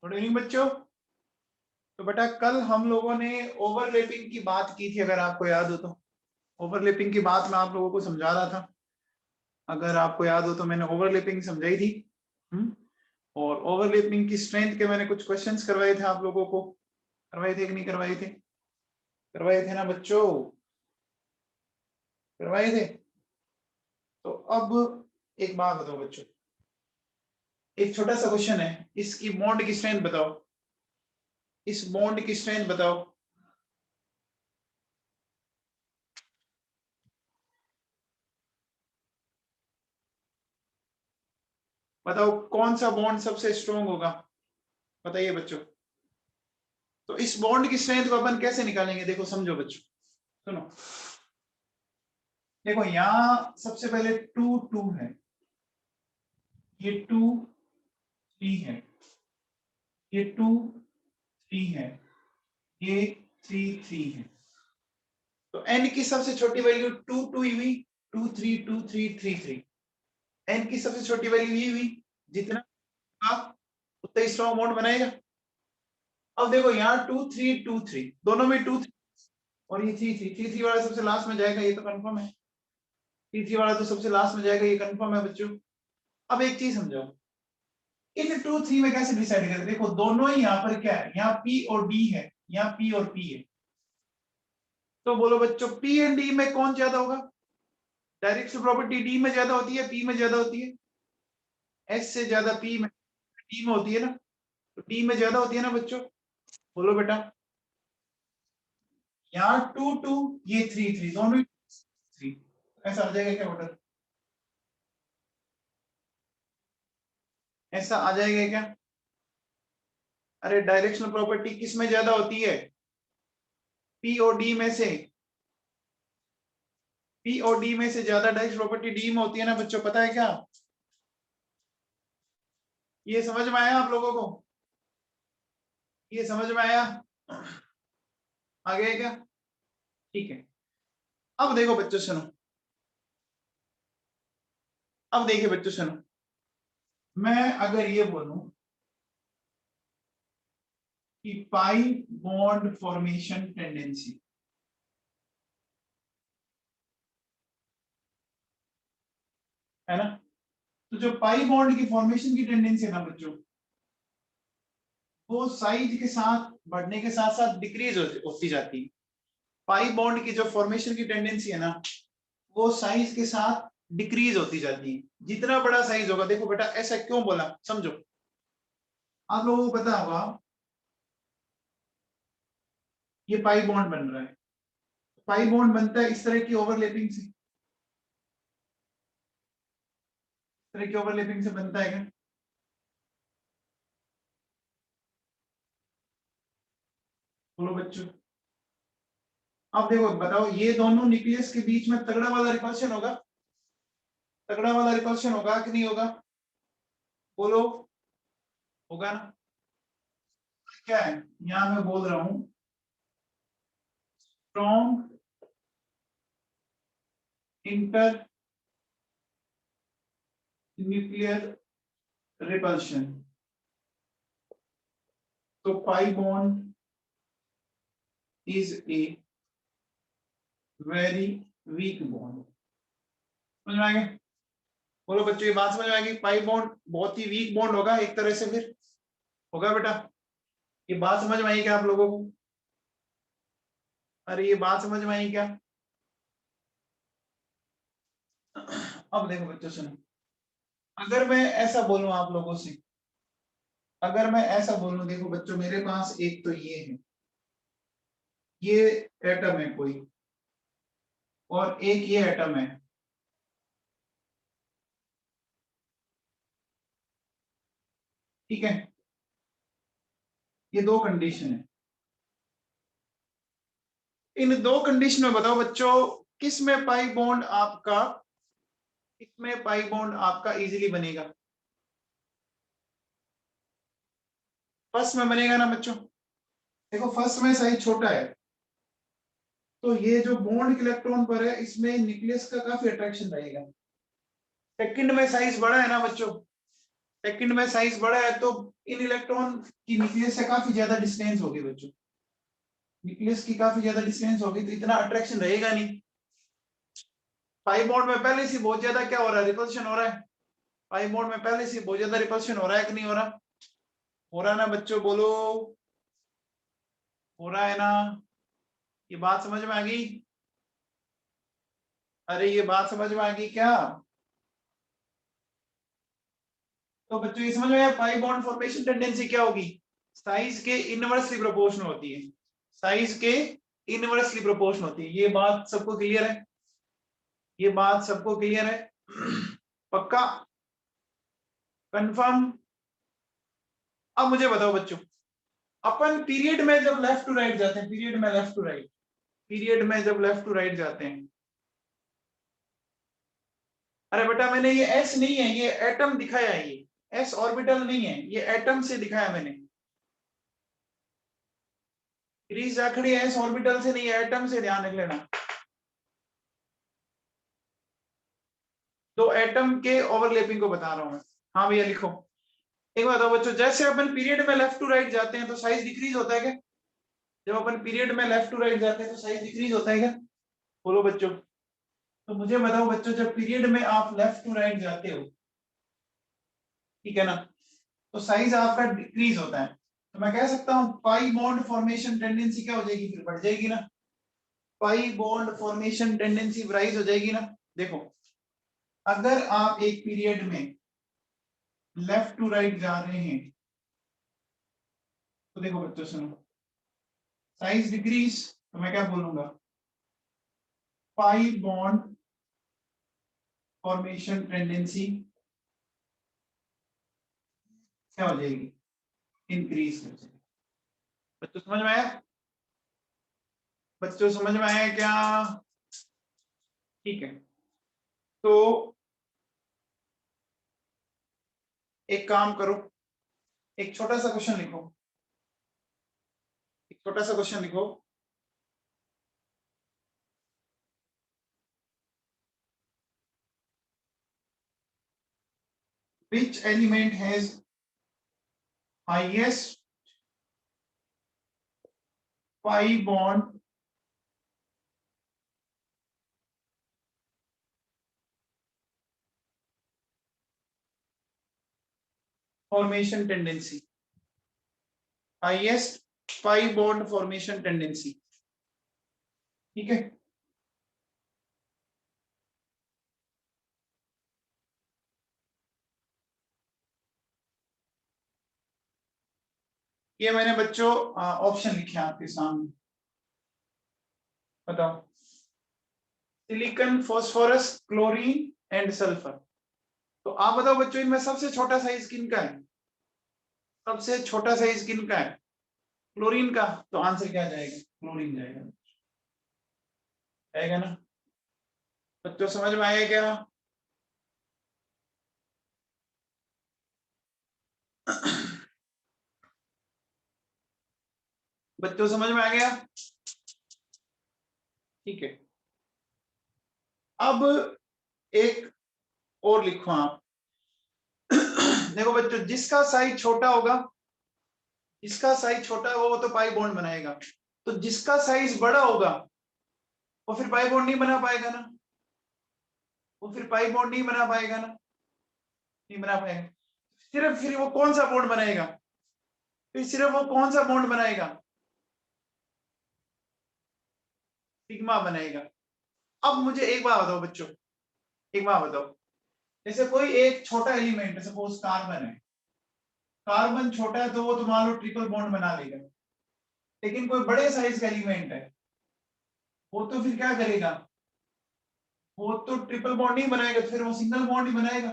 Good evening बच्चों। तो बेटा कल हम लोगों ने ओवरलैपिंग की बात की थी, अगर आपको याद हो तो। ओवरलैपिंग की बात मैं आप लोगों को समझा रहा था, अगर आपको याद हो तो मैंने ओवरलैपिंग समझाई थी। और ओवरलैपिंग की स्ट्रेंथ के मैंने कुछ क्वेश्चंस करवाए थे आप लोगों को। करवाए थे कि नहीं करवाए थे? करवाए थे ना बच्चों, करवाए थे। तो अब एक बात बताओ बच्चों, एक छोटा सा क्वेश्चन है, इसकी बॉन्ड की स्ट्रेंथ बताओ, इस बॉन्ड की स्ट्रेंथ बताओ। बताओ कौन सा बॉन्ड सबसे स्ट्रॉन्ग होगा, बताइए बच्चों। तो इस बॉन्ड की स्ट्रेंथ को अपन कैसे निकालेंगे, देखो समझो बच्चों, सुनो। देखो यहां सबसे पहले 2 2 है, ये 2 3 है, ये 2 3 है, ये 3 3 है। तो n की सबसे छोटी वैल्यू 2 2 ही हुई, 2 3 2 3 3 3। n की सबसे छोटी वैल्यू ये हुई, जितना उतना ही स्ट्रॉन्ग बॉन्ड बनाएगा। अब देखो यहाँ 2 3 2 3 दोनों में 2 3 और ये 3 3 3 3 वाला सबसे लास्ट में जाएगा, ये तो कंफर्म है। 3 3 वाला तो सबसे लास्ट में जाएगा, ये कंफर्म है बच्चों। अब एक चीज समझो, इन 2 3 में कैसे डिसाइड करें? देखो दोनों ही यहाँ पर क्या है, यहाँ P और D है, यहाँ P और P है। तो बोलो बच्चों P एंड D में कौन ज्यादा होगा? डायरेक्ट प्रॉपर्टी D में ज्यादा होती है, P में ज्यादा होती है? S से ज्यादा P में, D में होती है ना, तो D में ज्यादा होती है ना बच्चों। बोलो बेटा, यहाँ 2 2 ये 3 3 दोनों ही 3, ऐसा आ जाएगा क्या बेटा? ऐसा आ जाएगा क्या? अरे डायरेक्शनल प्रॉपर्टी किस में ज्यादा होती है? P और D में से, P और D में से ज्यादा डायरेक्शनल प्रॉपर्टी D में होती है ना बच्चों, पता है क्या? ये समझ में आया आप लोगों को? ये समझ में आया? आ गया क्या? ठीक है। अब देखो बच्चों सुनो, अब देखिए बच्चों सुनो, मैं अगर ये बोलूं कि पाई बॉन्ड फॉर्मेशन टेंडेंसी, है ना, तो जो पाई बॉन्ड की फॉर्मेशन की टेंडेंसी है ना बच्चों, वो साइज के साथ बढ़ने के साथ साथ डिक्रीज होती जाती है। पाई बॉन्ड की जो फॉर्मेशन की टेंडेंसी है ना, वो साइज के साथ डिक्रीज होती जाती है। जितना बड़ा साइज होगा, देखो बेटा ऐसा क्यों बोला समझो, आप लोगों को पता होगा ये पाई बॉन्ड बन रहा है। पाई बॉन्ड बनता है इस तरह की ओवरलैपिंग से, इस तरह की ओवरलैपिंग से बनता है क्या? बोलो बच्चों। अब देखो बताओ, ये दोनों न्यूक्लियस के बीच में तगड़ा वाला रिपल्शन होगा, तगड़ा वाला रिपल्शन होगा कि नहीं होगा? बोलो, होगा ना? क्या है, यहां मैं बोल रहा हूं स्ट्रॉन्ग इंटर न्यूक्लियर रिपल्शन। तो pi bond is a very weak bond. समझ में आ गया? बोलो बच्चों, ये बात समझ में आ गई? पाई बॉन्ड बहुत ही वीक बॉन्ड होगा एक तरह से, फिर होगा बेटा। ये बात समझ में आई क्या आप लोगों को? अरे ये बात समझ में आई क्या? अब देखो बच्चों सुनो, अगर मैं ऐसा बोलूं आप लोगों से, अगर मैं ऐसा बोलूं, देखो बच्चों मेरे पास एक तो ये है, ये एटम है कोई, और एक ये एटम है, ठीक है? ये दो कंडीशन है। इन दो कंडीशन में बताओ बच्चों, किस में पाई बॉन्ड आपका, किसमें पाई बॉन्ड आपका इजीली बनेगा? फर्स्ट में बनेगा ना बच्चों। देखो फर्स्ट में साइज छोटा है, तो ये जो बॉन्ड इलेक्ट्रॉन पर है, इसमें न्यूक्लियस का काफी अट्रैक्शन रहेगा। सेकंड में साइज बड़ा है ना बच्चों, सेकंड में साइज बड़ा है तो इन इलेक्ट्रॉन की न्यूक्लियस से काफी ज्यादा डिस्टेंस होगी बच्चों, न्यूक्लियस की काफी ज्यादा डिस्टेंस होगी तो इतना अट्रैक्शन रहेगा नहीं। पाई बॉन्ड में पहले से बहुत ज्यादा क्या हो रहा है, रिपल्शन हो रहा है। पाई बॉन्ड में पहले से बहुत ज्यादा रिपल्शन हो रहा है कि नहीं हो रहा, हो रहा है ना बच्चों, बोलो हो रहा है ना। ये बात समझ में आ गई, अरे ये बात समझ में आ गई क्या। तो बच्चों ये समझ में आया, पाई बॉन्ड फॉर्मेशन टेंडेंसी क्या होगी, साइज के इनवर्सली प्रोपोर्शनल होती है, साइज के इनवर्सली प्रोपोर्शनल होती है। ये बात सबको क्लियर है, ये बात सबको क्लियर है, पक्का, कंफर्म। अब मुझे बताओ बच्चों, अपन पीरियड में जब लेफ्ट टू राइट जाते हैं, पीरियड में लेफ्ट टू राइट, पीरियड में जब लेफ्ट टू राइट जाते हैं, अरे बेटा मैंने ये एस नहीं है, ये एटम दिखाया है, ये एस ऑर्बिटल नहीं है, ये एटम से दिखाया मैंने। ग्रीस जाखड़ी एस ऑर्बिटल से नहीं है, एटम से, ध्यान रख लेना। तो एटम के ओवरलैपिंग को बता रहा हूं मैं। हाँ भैया लिखो। एक बात बताओ बच्चों, जैसे अपन पीरियड में लेफ्ट टू राइट जाते हैं तो साइज डिक्रीज होता है क्या, जब अपन पीरियड में लेफ्ट टू राइट जाते हैं तो साइज डिक्रीज होता है क्या, बोलो बच्चों। तो मुझे बताओ बच्चों, जब पीरियड में आप लेफ्ट टू राइट जाते हो, ठीक है ना, तो साइज आपका डिक्रीज होता है, तो मैं कह सकता हूं पाई बॉन्ड फॉर्मेशन टेंडेंसी क्या हो जाएगी, फिर बढ़ जाएगी ना, pi bond formation tendency rise हो जाएगी ना। देखो अगर आप एक पीरियड में लेफ्ट टू राइट जा रहे हैं तो देखो बच्चों सुनो, साइज डिक्रीज, तो मैं क्या बोलूंगा, पाई बॉन्ड फॉर्मेशन टेंडेंसी क्या हो जाएगी, इंक्रीज हो जाएगी। बच्चों समझ में आया, बच्चों समझ में आया क्या, ठीक है। तो एक काम करो, एक छोटा सा क्वेश्चन लिखो, एक छोटा सा क्वेश्चन लिखो, which element has highest pi bond formation tendency, highest pi bond formation tendency, ठीक है। ये मैंने बच्चों ऑप्शन लिखे आपके सामने, बताओ, silicon, phosphorus, chlorine and sulphur. तो आप बताओ बच्चों, इनमें सबसे छोटा साइज किनका है, सबसे छोटा साइज किनका है, क्लोरीन का। तो आंसर क्या जाएगा, क्लोरीन जाएगा, आएगा ना। बच्चों समझ में आया क्या, बच्चों समझ में आ गया, ठीक है। अब एक और लिखो आप, देखो बच्चों, जिसका साइज छोटा होगा, जिसका साइज छोटा होगा वो तो पाई बॉन्ड बनाएगा, तो जिसका साइज बड़ा होगा वो फिर पाई बॉन्ड नहीं बना पाएगा ना, वो फिर पाई बॉन्ड नहीं बना पाएगा ना, नहीं बना पाएगा। सिर्फ फिर वो कौन सा बॉन्ड बनाएगा, फिर सिर्फ वो कौन सा बॉन्ड बनाएगा, सिग्मा बनाएगा। अब मुझे एक बात बताओ बच्चों, एक बात बताओ, जैसे कोई एक छोटा एलिमेंट, सपोज कार्बन है, कार्बन छोटा है तो वो तो मान लो ट्रिपल बॉन्ड बना लेगा, लेकिन कोई बड़े साइज का एलिमेंट है वो तो फिर क्या करेगा, वो तो ट्रिपल बॉन्ड नहीं बनाएगा, तो फिर वो सिंगल बॉन्ड ही बनाएगा,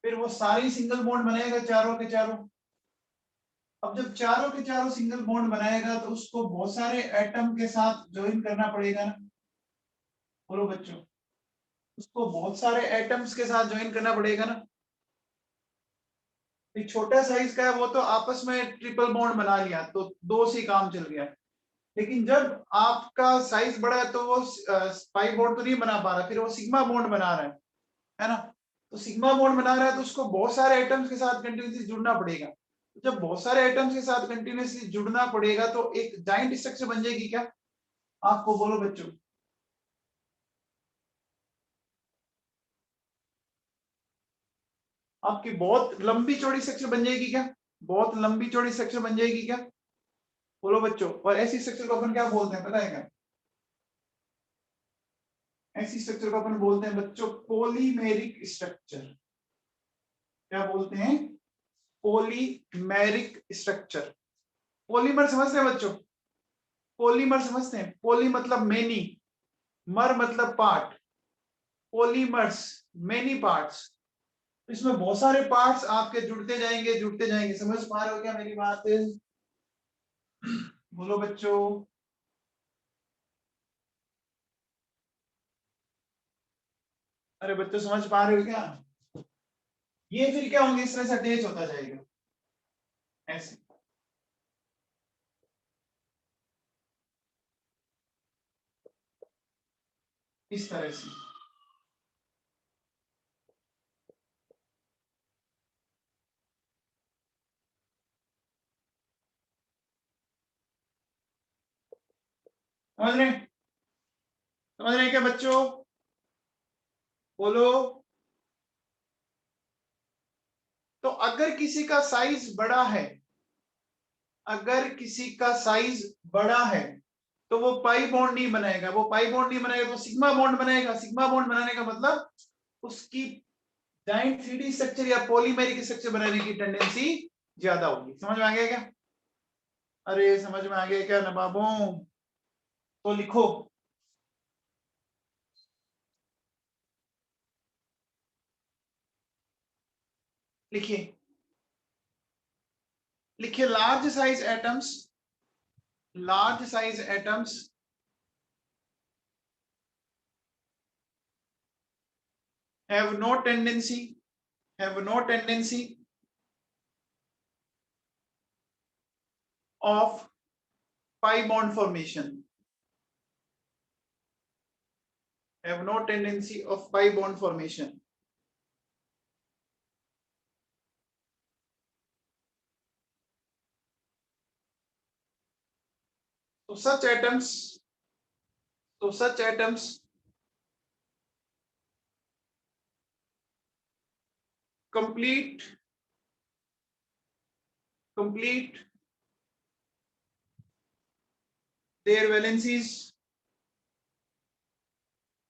फिर वो सारे सिंगल बॉन्ड बनाएगा चारों के चारों। अब जब चारों के चारों सिंगल बॉन्ड बनाएगा तो उसको बहुत सारे एटम के साथ ज्वाइन करना पड़ेगा ना, बोलो बच्चों, उसको बहुत सारे एटम्स के साथ ज्वाइन करना पड़ेगा ना। एक छोटा साइज का है वो तो आपस में ट्रिपल बॉन्ड बना लिया तो दो से काम चल गया, लेकिन जब आपका साइज बड़ा है तो वो पाई बॉन्ड तो नहीं बना पा रहा, फिर वो सिग्मा बॉन्ड बना रहा है ना। तो सिग्मा बॉन्ड बना रहा है तो उसको बहुत सारे एटम्स के साथ कंटिन्यूसली जुड़ना पड़ेगा। तो जब बहुत सारे एटम्स के साथ कंटिन्यूसली जुड़ना पड़ेगा तो एक जाइंट स्ट्रक्चर बन जाएगी क्या? आपको बोलो बच्चों। आपकी बहुत लंबी चौड़ी स्ट्रक्चर बन जाएगी क्या? बहुत लंबी चौड़ी स्ट्रक्चर बन जाएगी क्या? बोलो बच्चों। और ऐसी स्ट्रक्चर को अपन क्या बोलते हैं पता है क्या? ऐसी स्ट्रक्चर को अपन बोलते हैं बच्चों पॉलीमेरिक स्ट्रक्चर। क्या बोलते हैं? Polymeric structure. पॉलीमर समझते हैं बच्चों? पॉलीमर समझते हैं? पॉली मतलब मेनी, मर मतलब पार्ट, पॉलीमर्स मेनी पार्ट्स। इसमें बहुत सारे पार्ट्स आपके जुड़ते जाएंगे जुड़ते जाएंगे। समझ पा रहे हो क्या मेरी बात? बोलो बच्चों। अरे बच्चों समझ पा रहे हो क्या? ये फिर क्या होंगे? इस तरह से अटैच होता जाएगा ऐसे। इस तरह से। समझ रहे? समझ रहे क्या बच्चों? बोलो। तो अगर किसी का साइज बड़ा है, अगर किसी का साइज बड़ा है तो वो पाई बॉन्ड नहीं बनाएगा। वो पाई बॉन्ड नहीं बनाएगा तो सिग्मा बॉन्ड बनाएगा। सिग्मा बॉन्ड बनाने का मतलब उसकी जाइंट 3D स्ट्रक्चर या पॉलीमेरिक स्ट्रक्चर बनाने की टेंडेंसी ज्यादा होगी। समझ में आ गया क्या? अरे समझ में आ गया क्या नवाबों? तो लिखो। लिखिए। लिखिए large size atoms, large size atoms have no tendency, have no tendency of pi bond formation, have no tendency of pi bond formation. So such atoms, so such atoms complete their valencies,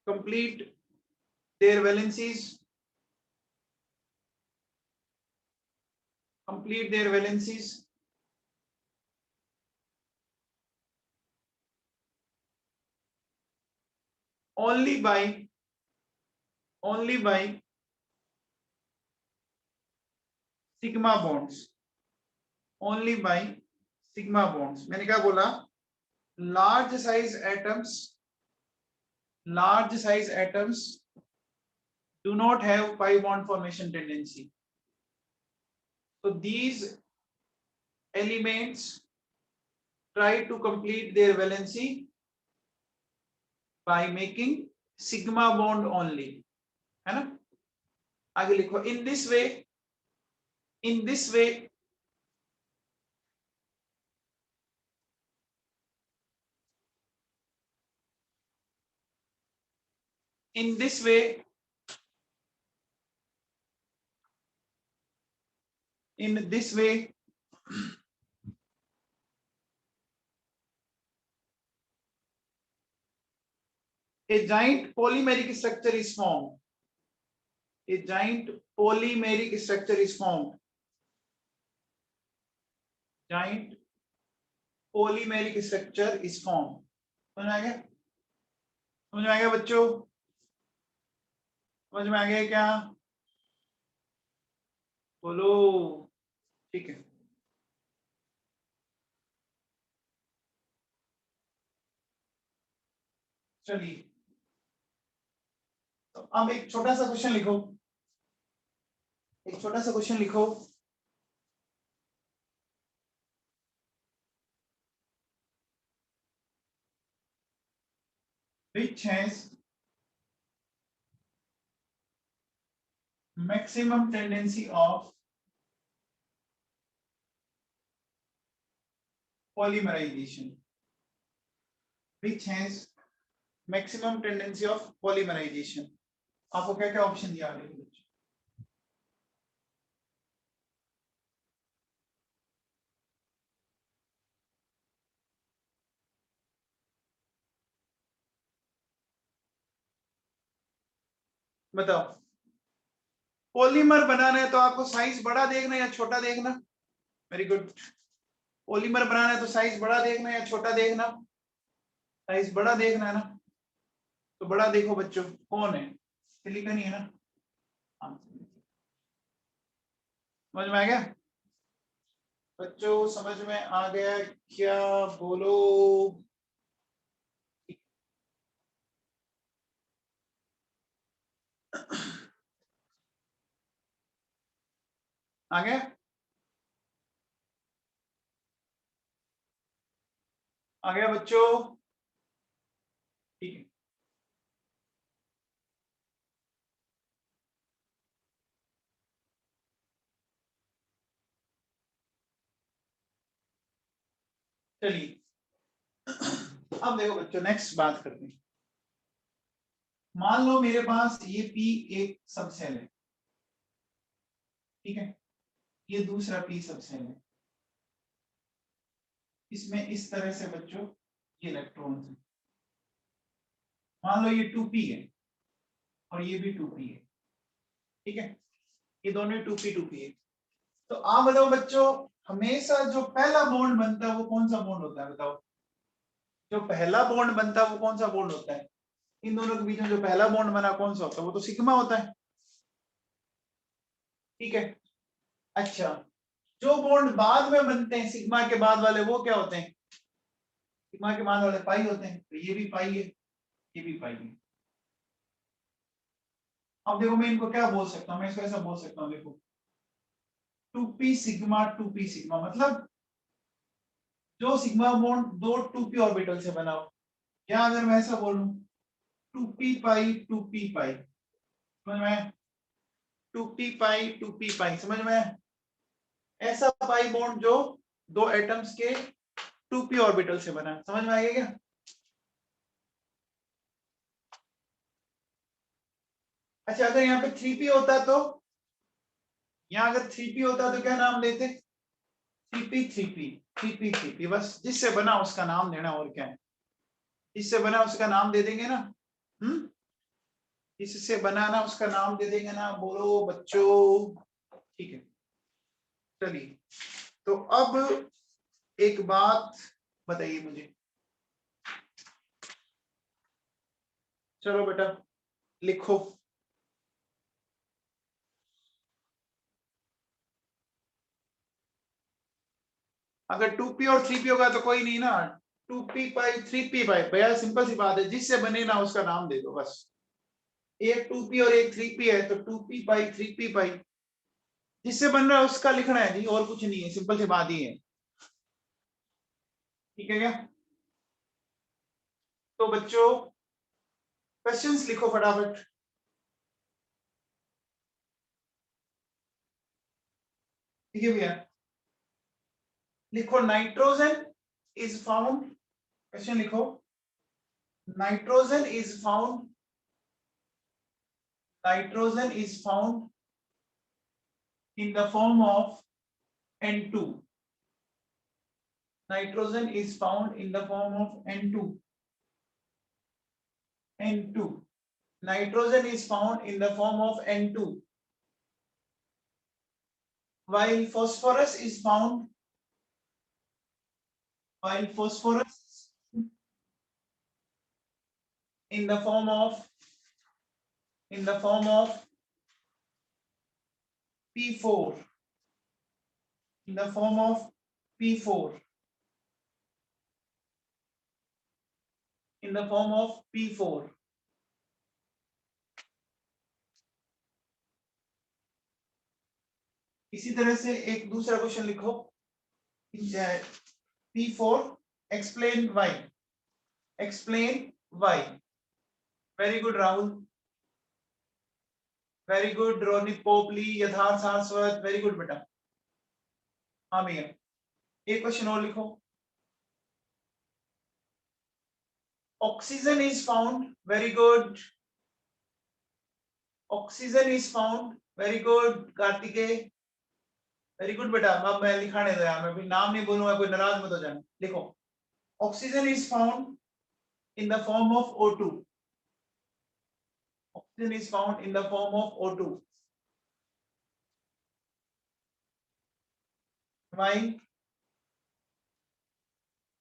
complete their valencies, complete their valencies only by sigma bonds, only by sigma bonds. मैंने क्या बोला? large size atoms, large size atoms do not have pi bond formation tendency. So these elements try to complete their valency by making sigma bond only, है ना? आगे लिखो in this way, in this way in this way in this way a giant polymeric structure is formed, a giant polymeric structure is formed, giant polymeric structure is formed. समझ में आ गया? समझ में आ गया बच्चों? समझ में आ गया क्या? बोलो। ठीक है। चलिए तो अब एक छोटा सा क्वेश्चन लिखो, एक छोटा सा क्वेश्चन लिखो। Which has maximum tendency of polymerization, which has maximum tendency of polymerization. आपको क्या क्या ऑप्शन दिया आगे? बताओ, पॉलीमर बनाना है तो आपको साइज बड़ा देखना है या छोटा देखना? Very good. पॉलीमर बनाना है तो साइज बड़ा देखना है या छोटा देखना? साइज बड़ा देखना है ना, तो बड़ा देखो बच्चों, कौन है? सिलिकॉन ही है ना? हाँ, समझ में आ गया बच्चों? समझ में आ गया क्या? बोलो। आ गया? आ गया बच्चों? ठीक है, चलिए अब देखो बच्चों, नेक्स्ट बात करते हैं। मान लो मेरे पास ये पी एक सबसेल है, ठीक है, ये दूसरा पी सबसेल है, इसमें इस तरह से बच्चों ये इलेक्ट्रॉन है। मान लो ये 2p है और ये भी 2p है, ठीक है, ये दोनों 2p है। तो आप बताओ बच्चों, हमेशा जो पहला बॉन्ड बनता है वो कौन सा बॉन्ड होता है? बताओ, जो पहला बॉन्ड बनता है वो कौन सा बॉन्ड होता है? इन दोनों के बीच में जो पहला बॉन्ड बना कौन सा होता है? वो तो सिग्मा होता है, ठीक है। अच्छा, जो बॉन्ड बाद में बनते हैं सिग्मा के बाद वाले, वो क्या होते हैं? सिग्मा के बाद वाले पाई होते हैं, तो ये भी पाई है, ये भी पाई है। अब देखो मैं इनको क्या बोल सकता हूँ, मैं इसको ऐसा बोल सकता हूँ, देखो 2p सिग्मा मतलब जो सिग्मा बॉन्ड दो 2p ऑर्बिटल से बना हो, या अगर मैं ऐसा बोलूं 2p पाई, समझ में? 2p पाई समझ में? ऐसा पाई बॉन्ड जो दो एटम्स के 2p ऑर्बिटल से बना, समझ में आ गया क्या? अच्छा, अगर यहाँ पे 3p होता तो, यहाँ अगर 3p होता तो क्या नाम देते? 3p, बस जिससे बना उसका नाम देना, और क्या है? जिससे बना उसका नाम दे देंगे ना। हम्म, जिससे बनाना उसका नाम दे देंगे ना, बोलो बच्चों, ठीक है। चलिए, तो अब एक बात बताइए मुझे, चलो बेटा लिखो। अगर 2p और 3p होगा तो कोई नहीं ना, 2p पाई 3p पाई, भैया सिंपल सी बात है, जिससे बने ना उसका नाम दे दो बस। एक 2p और एक 3p है तो 2p पाई 3p पाई, जिससे बन रहा है उसका लिखना है जी, और कुछ नहीं है, सिंपल सी बात ही है, ठीक है क्या? तो बच्चों क्वेश्चंस लिखो फटाफट। ठीक है भैया, लिखो नाइट्रोजन इज फाउंड, क्वेश्चन लिखो, nitrogen is found, nitrogen is found in the form of N2. Nitrogen is found in the form of N2. N2. Nitrogen is found in the form of N2. While phosphorus is found, while phosphorus in the form of, in the form of P4, in the form of P4, in the form of P4. इसी तरह से एक दूसरा question लिखो, P4, explain why, explain why. Very good Rahul, very good Ronit Popli, यथार्थ Saraswat, very good बेटा। हाँ भैया, एक क्वेश्चन और लिखो। Oxygen is found, very good. Oxygen is found, very good Kartikeya, very good बेटा। अब मैं लिखाने दो यार, मैं भी नाम नहीं बोलूंगा, कोई नाराज मत हो जाना। लिखो, oxygen is found in the form of O2। Oxygen is found in the form of O2।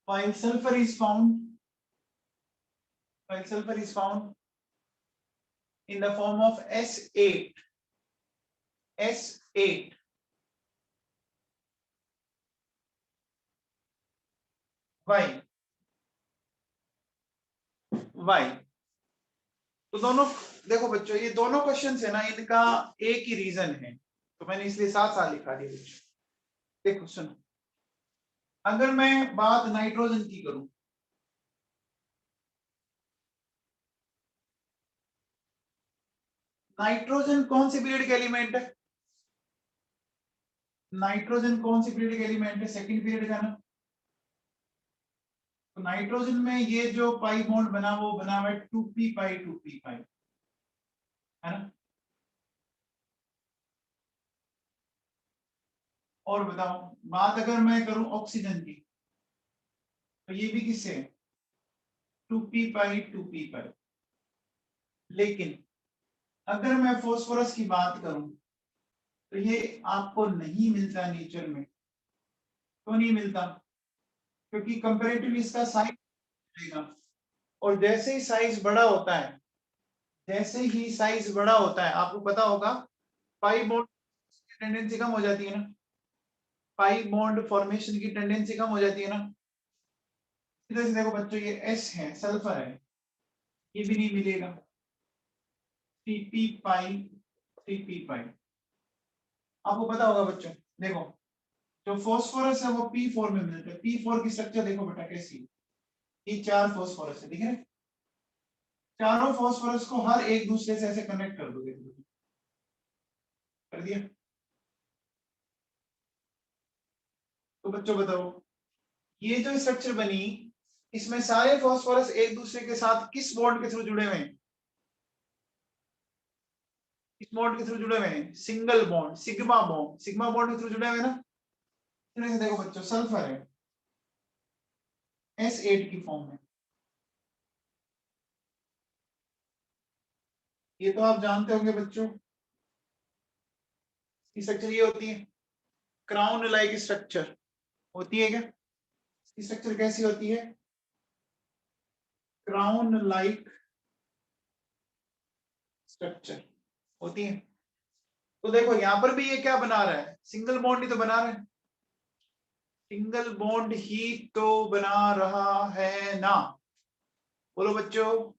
While sulfur is found, while sulfur is found in the form of S8, S8. Why? Why? तो दोनों देखो बच्चों, ये दोनों question है ना, इनका एक ही रीजन है, तो मैंने इसलिए साथ साथ लिखा दिया बच्चों। देखो सुनो, अगर मैं बात नाइट्रोजन की करूं, नाइट्रोजन कौन सी पीरियड का एलिमेंट है? नाइट्रोजन कौन सी पीरियड का एलिमेंट है? सेकंड पीरियड का ना। तो नाइट्रोजन में ये जो पाई बॉन्ड बना, वो बना हुआ है 2p पाई 2p पाई, है ना। और बताओ, बात अगर मैं करूं ऑक्सीजन की, तो ये भी किससे है? 2p पाई 2p पाई। लेकिन अगर मैं फास्फोरस की बात करूं, तो ये आपको नहीं मिलता नेचर में। क्यों नहीं मिलता? क्योंकि कंपैरेटिवली इसका साइज बढ़ेगा, और जैसे ही साइज बड़ा होता है, जैसे ही साइज बड़ा होता है, आपको पता होगा पाई बॉन्ड की टेंडेंसी कम हो जाती है ना। पाई बॉन्ड फॉर्मेशन की टेंडेंसी कम हो जाती है ना। इधर से देखो बच्चों, ये S है, सल्फर है, ये भी नहीं मिलेगा। 3p पाई 3p पाई। आपको पता होगा बच्चों, देखो जो फास्फोरस है वो P4 में मिलता है। P4 की स्ट्रक्चर देखो बेटा कैसी है। ये 4 फास्फोरस है, ठीक है। चारों फास्फोरस को हर एक दूसरे से ऐसे कनेक्ट कर दोगे, कर दिया। तो बच्चों बताओ, ये जो स्ट्रक्चर बनी, इसमें सारे फास्फोरस एक दूसरे के साथ किस बॉन्ड के थ्रू जुड़े हुए हैं? किस बॉन्ड के थ्रू जुड़े हुए हैं? Single bond, sigma bond, sigma bond के थ्रू जुड़े हुए हैं ना। से देखो बच्चों, सल्फर है S8 की फॉर्म में। ये तो आप जानते होंगे बच्चों, स्ट्रक्चर ये होती है क्राउन लाइक स्ट्रक्चर, होती है क्या? स्ट्रक्चर कैसी होती है? क्राउन लाइक स्ट्रक्चर होती है। तो देखो यहां पर भी ये क्या बना रहा है? सिंगल बॉन्ड ही तो बना रहा है, सिंगल बॉन्ड ही तो बना रहा है ना। बोलो बच्चों,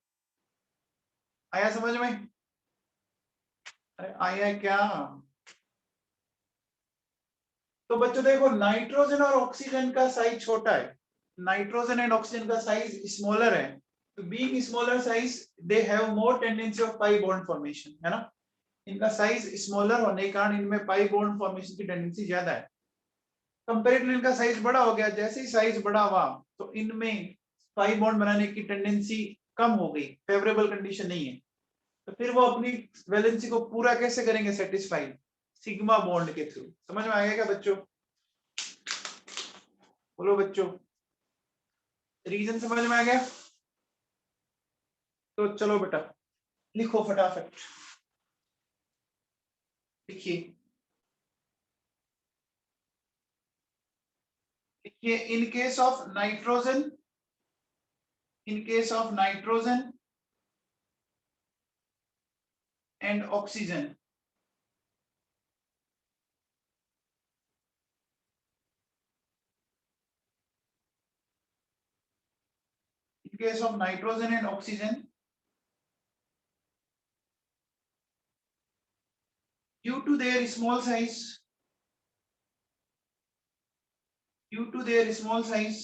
आया समझ में? अरे आया क्या? तो बच्चों देखो, नाइट्रोजन और ऑक्सीजन का साइज छोटा है, नाइट्रोजन एंड ऑक्सीजन का साइज स्मॉलर है। तो being smaller size, they have more tendency of pi bond formation, है ना। इनका साइज स्मॉलर होने के कारण इनमें पाई बॉन्ड फॉर्मेशन की टेंडेंसी ज्यादा है। कंपेरेटिवली इनका साइज बड़ा हो गया, जैसे ही साइज बड़ा हुआ तो इनमें पाई बॉन्ड बनाने की टेंडेंसी कम हो गई, फेवरेबल कंडीशन नहीं है। तो फिर वो अपनी वैलेंसी को पूरा कैसे करेंगे सेटिस्फाई? सिग्मा बॉन्ड के थ्रू। समझ में आ गया क्या बच्चों? बोलो बच्चों, रीजन समझ में आ गया? तो चलो बेटा, लिखो फटाफट, लिखिए। लिखिए, in case of nitrogen, in case of nitrogen and oxygen, in case of nitrogen and oxygen, due to their small size, due to their small size,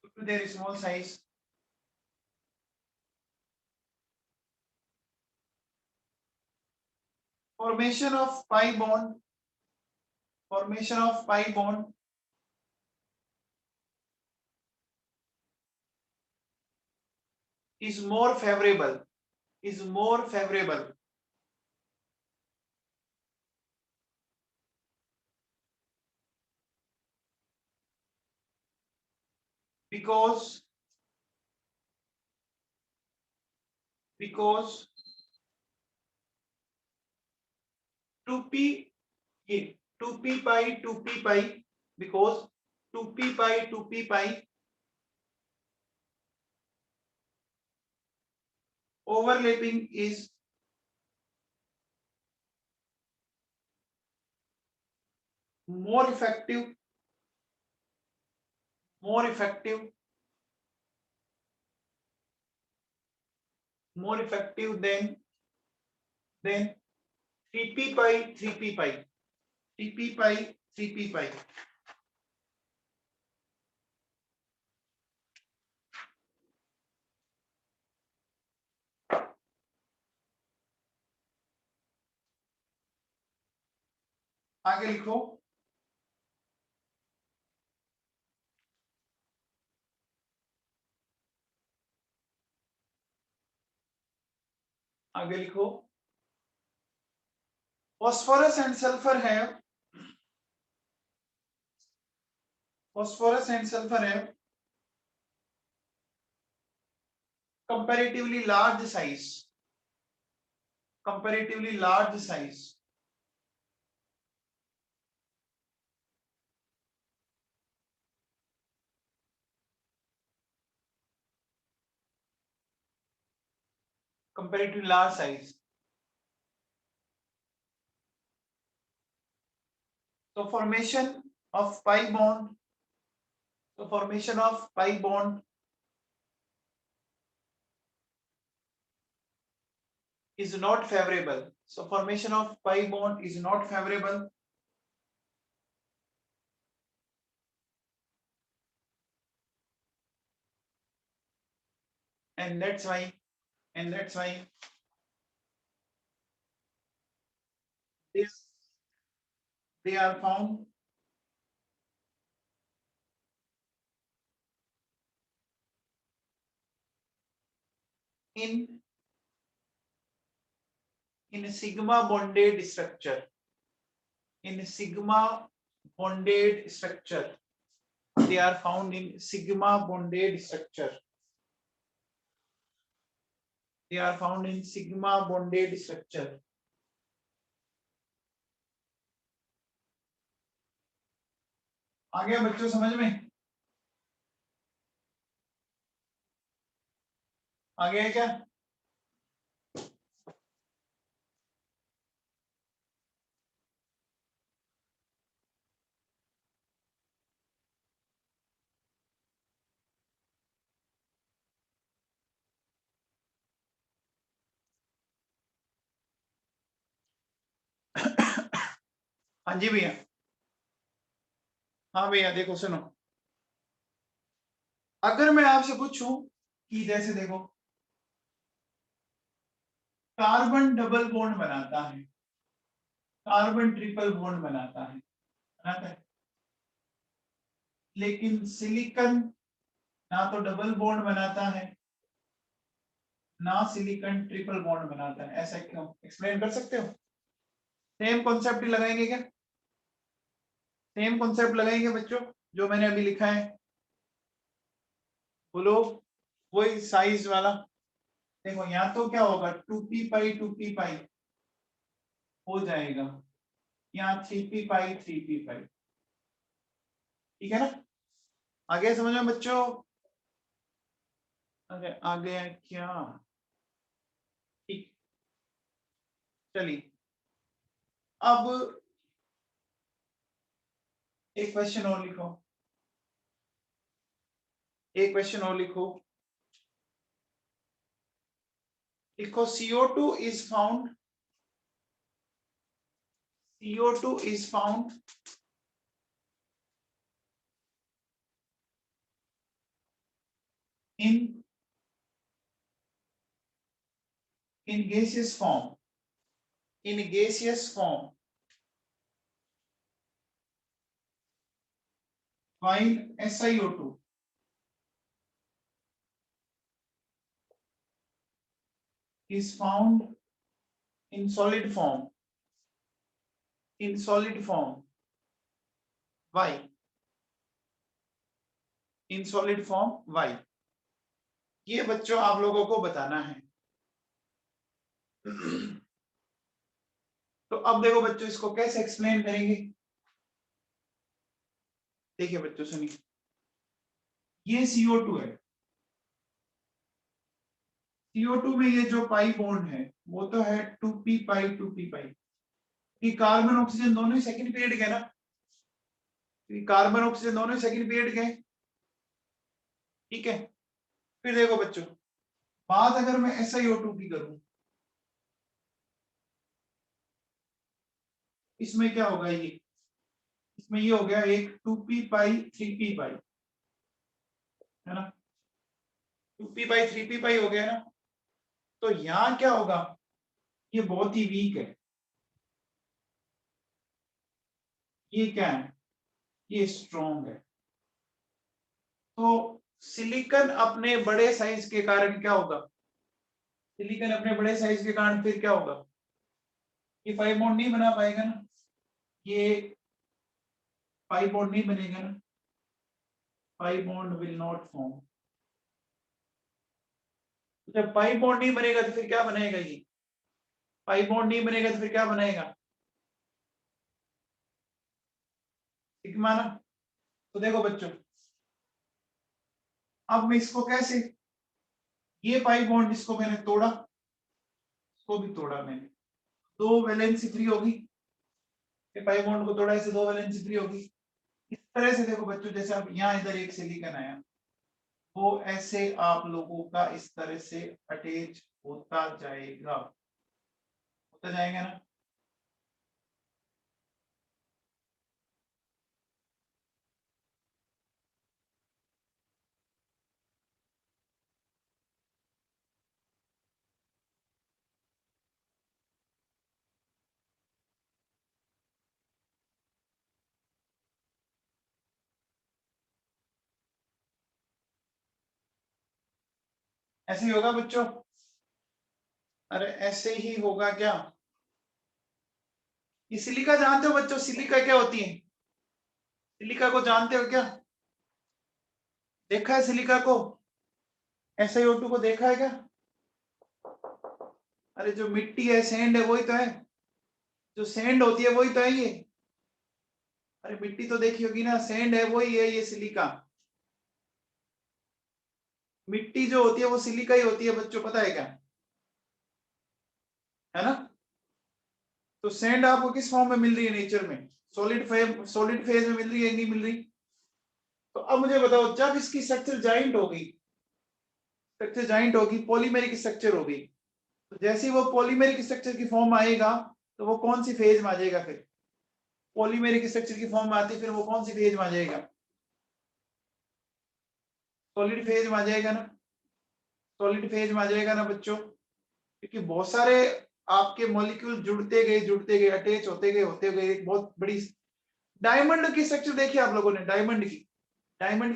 due to their small size, formation of pi bond is more favorable because 2p 2p pi because 2p pi overlapping is more effective than 3p pi 3p pi. आगे लिखो phosphorus and sulfur have comparatively large size so formation of pi bond is not favorable and that's why this they are found in sigma bonded structure they are found in sigma bonded structure आ गया बच्चों समझ में आ गया है क्या हाँ जी भैया हाँ भैया देखो सुनो अगर मैं आपसे पूछूं कि जैसे देखो कार्बन डबल बॉन्ड बनाता है कार्बन ट्रिपल बॉन्ड बनाता है लेकिन सिलिकॉन ना तो डबल बॉन्ड बनाता है ना सिलिकॉन ट्रिपल बॉन्ड बनाता है ऐसा क्यों एक्सप्लेन कर सकते हो सेम कॉन्सेप्ट ही लगाएंगे क्या सेम कॉन्सेप्ट लगाएंगे बच्चों जो मैंने अभी लिखा है बोलो वही साइज वाला देखो यहाँ तो क्या होगा 2p पाई हो जाएगा यहाँ 3p पाई ठीक है ना आगे समझ में बच्चों अरे आगे है क्या ठीक चलिए अब एक क्वेश्चन और लिखो लिखो CO2 is found in gaseous form in gaseous form while SiO2 is found in solid form. In solid form. Why? In solid form. Why? ये बच्चों आप लोगों को बताना है। तो अब देखो बच्चों, इसको कैसे एक्सप्लेन करेंगे। देखिए बच्चों सुनिए, ये CO2 है। CO2 में ये जो पाई बॉन्ड है वो तो है 2p पाई 2p पाई। ये कार्बन ऑक्सीजन दोनों ही सेकंड पीरियड गए ना, ये कार्बन ऑक्सीजन दोनों ही सेकंड पीरियड गए। ठीक है, फिर देखो बच्चों, बात अगर मैं SiO2 की करूं, इसमें क्या होगा, ये इसमें ये हो गया एक 2p पाई 3p पाई, है ना, 2p पाई 3p पाई हो गया ना। तो यहां क्या होगा, ये बहुत ही वीक है, ये क्या है, ये स्ट्रॉन्ग है। तो सिलिकॉन अपने बड़े साइज के कारण क्या होगा, सिलिकॉन अपने बड़े साइज के कारण फिर क्या होगा, ये 5 बॉन्ड नहीं बना पाएगा ना, ये 5 बॉन्ड नहीं बनेगा ना, 5 बॉन्ड विल नॉट फॉर्म। जब 5 बॉन्ड नहीं बनेगा तो फिर क्या बनेगा, ये 5 बॉन्ड नहीं बनेगा तो फिर क्या बनेगा, सिग्मा ना। तो देखो बच्चों, अब मैं इसको कैसे, ये 5 बॉन्ड इसको मैंने तोड़ा, इसको भी तोड़ा मैंने, 2 वैलेंसी फ्री होगी, ये 5 बॉन्ड को तोड़ा ऐसे 2 वैलेंसी फ्री होगी। इस तरह से देखो बच्चों, जैसे अब यहाँ इधर एक सिलिकॉन आया, वो ऐसे आप लोगों का इस तरह से अटैच होता जाएगा, होता जाएगा ना। ऐसे ही होगा बच्चों, अरे ऐसे ही होगा क्या। ये सिलिका जानते हो बच्चों, सिलिका क्या होती है, सिलिका को जानते हो क्या, देखा है सिलिका को, SiO2 को देखा है क्या। अरे जो मिट्टी है, सैंड है, वही तो है, जो सैंड होती है वही तो है ये। अरे मिट्टी तो देखी होगी ना, सैंड है वही है ये सिलिका। मिट्टी जो होती है वो सिलिका ही होती है बच्चों, पता है क्या, है ना। तो सैंड आपको किस फॉर्म में मिल रही है नेचर में, सॉलिड फेज में मिल रही है, नहीं मिल रही। तो अब मुझे बताओ, जब इसकी स्ट्रक्चर जॉइंट होगी, स्ट्रक्चर जॉइंट होगी, पॉलीमेरिक स्ट्रक्चर होगी, तो जैसे ही वो पॉलीमेरिक स्ट्रक्चर की फॉर्म आएगा, तो वो कौन सी फेज में आ जाएगा, फिर पॉलीमेरिक स्ट्रक्चर की फॉर्म में आती है, फिर वो कौन सी फेज में आ जाएगा, सॉलिड फेज में आ जाएगा ना, सॉलिड फेज में आ जाएगा ना बच्चों, क्योंकि बहुत सारे आपके मॉलिक्यूल जुड़ते गए अटैच होते गए एक बहुत बड़ी। डायमंड की स्ट्रक्चर देखी आप लोगों ने, डायमंड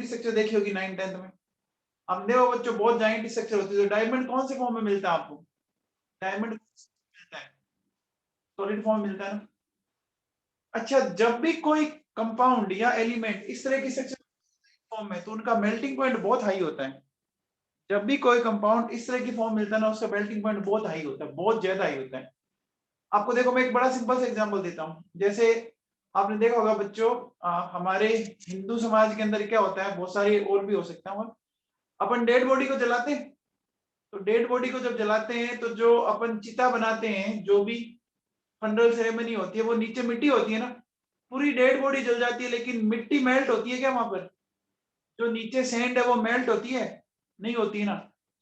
की स्ट्रक्चर देखी होगी 9th 10th में। अब देखो बच्चों, बहुत जाइंट स्ट्रक्चर होती है। तो डायमंड कौन से फॉर्म में मिलता है आपको, डायमंड मिलता है, सॉलिड फॉर्म मिलता है ना। अच्छा, जब भी कोई कंपाउंड या एलिमेंट इस तरह की स्ट्रक्चर फॉर्म में, तो उनका मेल्टिंग पॉइंट बहुत हाई होता है। जब भी कोई कंपाउंड इस तरह की फॉर्म मिलता है ना, उसका मेल्टिंग पॉइंट बहुत हाई होता है, बहुत ज्यादा हाई होता है। आपको देखो, मैं एक बड़ा सिंपल सा एग्जांपल देता हूँ। जैसे आपने देखा होगा बच्चों, हमारे हिंदू समाज के अंदर क्या होता है, बहुत सारी और भी हो सकता है, अपन डेड बॉडी को जलाते हैं। तो डेड बॉडी को जब जलाते हैं, तो जो अपन चिता बनाते हैं, जो भी फनरल सेरेमनी होती है, वो नीचे मिट्टी होती है ना, पूरी डेड बॉडी जल जाती है, लेकिन मिट्टी मेल्ट होती है क्या वहां पर, जो नीचे सैंड है वो मेल्ट होती है, नहीं होती ना।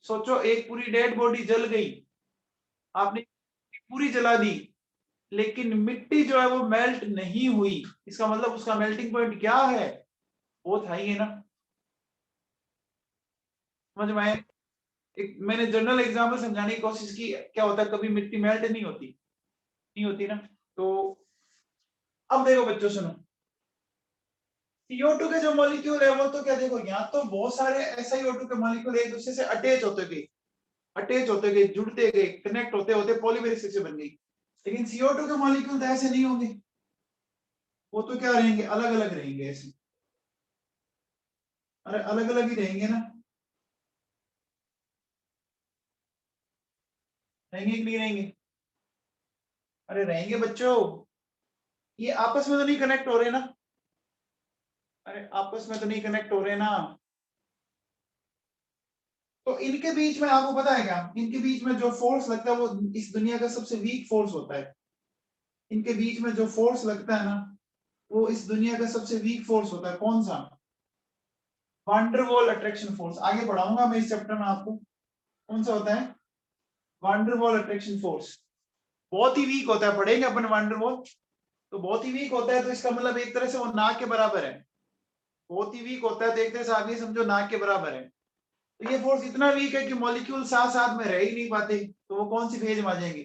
सोचो, एक पूरी डेड बॉडी जल गई, आपने पूरी जला दी, लेकिन मिट्टी जो है वो मेल्ट नहीं हुई, इसका मतलब उसका मेल्टिंग पॉइंट क्या है, बहुत हाई है ना। समझ में आया। एक मैंने जनरल एग्जांपल समझाने की कोशिश की, क्या होता है, कभी मिट्टी मेल्ट नहीं होती, नहीं होती ना। तो अब देखो बच्चों सुनो, CO2 के जो मॉलिक्यूल है वो तो क्या देखो, यहाँ तो बहुत सारे SiO2 के मॉलिक्यूल एक दूसरे से अटैच होते गए, जुड़ते गए, कनेक्ट होते होते पॉलीमेरिक स्ट्रक्चर बन गई। लेकिन CO2 के मॉलिक्यूल तो ऐसे नहीं होंगे, वो तो क्या रहेंगे, अलग अलग रहेंगे ऐसे। अरे अलग अलग ही रहेंगे ना, रहेंगे कि नहीं रहेंगे? अरे रहेंगे बच्चों, ये आपस में तो नहीं कनेक्ट हो रहे ना, अरे आपस में तो नहीं कनेक्ट हो रहे ना। तो इनके बीच में आपको पता है क्या, इनके बीच में जो फोर्स लगता है वो इस दुनिया का सबसे वीक फोर्स होता है। इनके बीच में जो फोर्स लगता है ना, वो इस दुनिया का सबसे वीक फोर्स होता है। कौन सा? वांडरवॉल अट्रैक्शन फोर्स। आगे पढ़ाऊंगा मैं इस चैप्टर में आपको कौन सा होता है वांडरवॉल अट्रैक्शन फोर्स। बहुत ही वीक होता है, पढ़ेंगे अपन वांडरवॉल। तो बहुत ही वीक होता है तो इसका मतलब एक तरह से वो ना के बराबर है। बहुत ही वीक होता है तो एक तरह से आगे समझो ना के बराबर है। तो ये फोर्स इतना वीक है कि मॉलिक्यूल साथ साथ में रह ही नहीं पाते, तो वो कौन सी फेज में आ जाएंगे?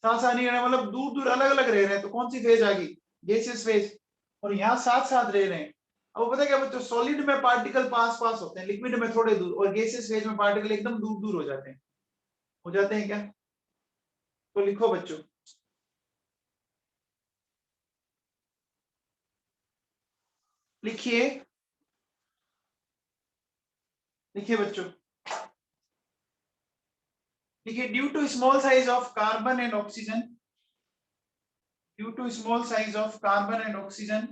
साथ साथ नहीं रहना मतलब दूर दूर अलग अलग रह रहे हैं, तो कौन सी फेज आ गई? Gaseous phase. और यहाँ साथ साथ रह रहे हैं। अब वो पता है क्या बच्चों, सॉलिड में पार्टिकल पास पास होते हैं, लिक्विड में थोड़े दूर, और गैसियस फेज में पार्टिकल एकदम दूर दूर हो जाते हैं। हो जाते हैं क्या? तो लिखो बच्चों, लिखिए, लिखिए बच्चों, लिखिए। Due to small size of carbon and oxygen, due to small size of carbon and oxygen,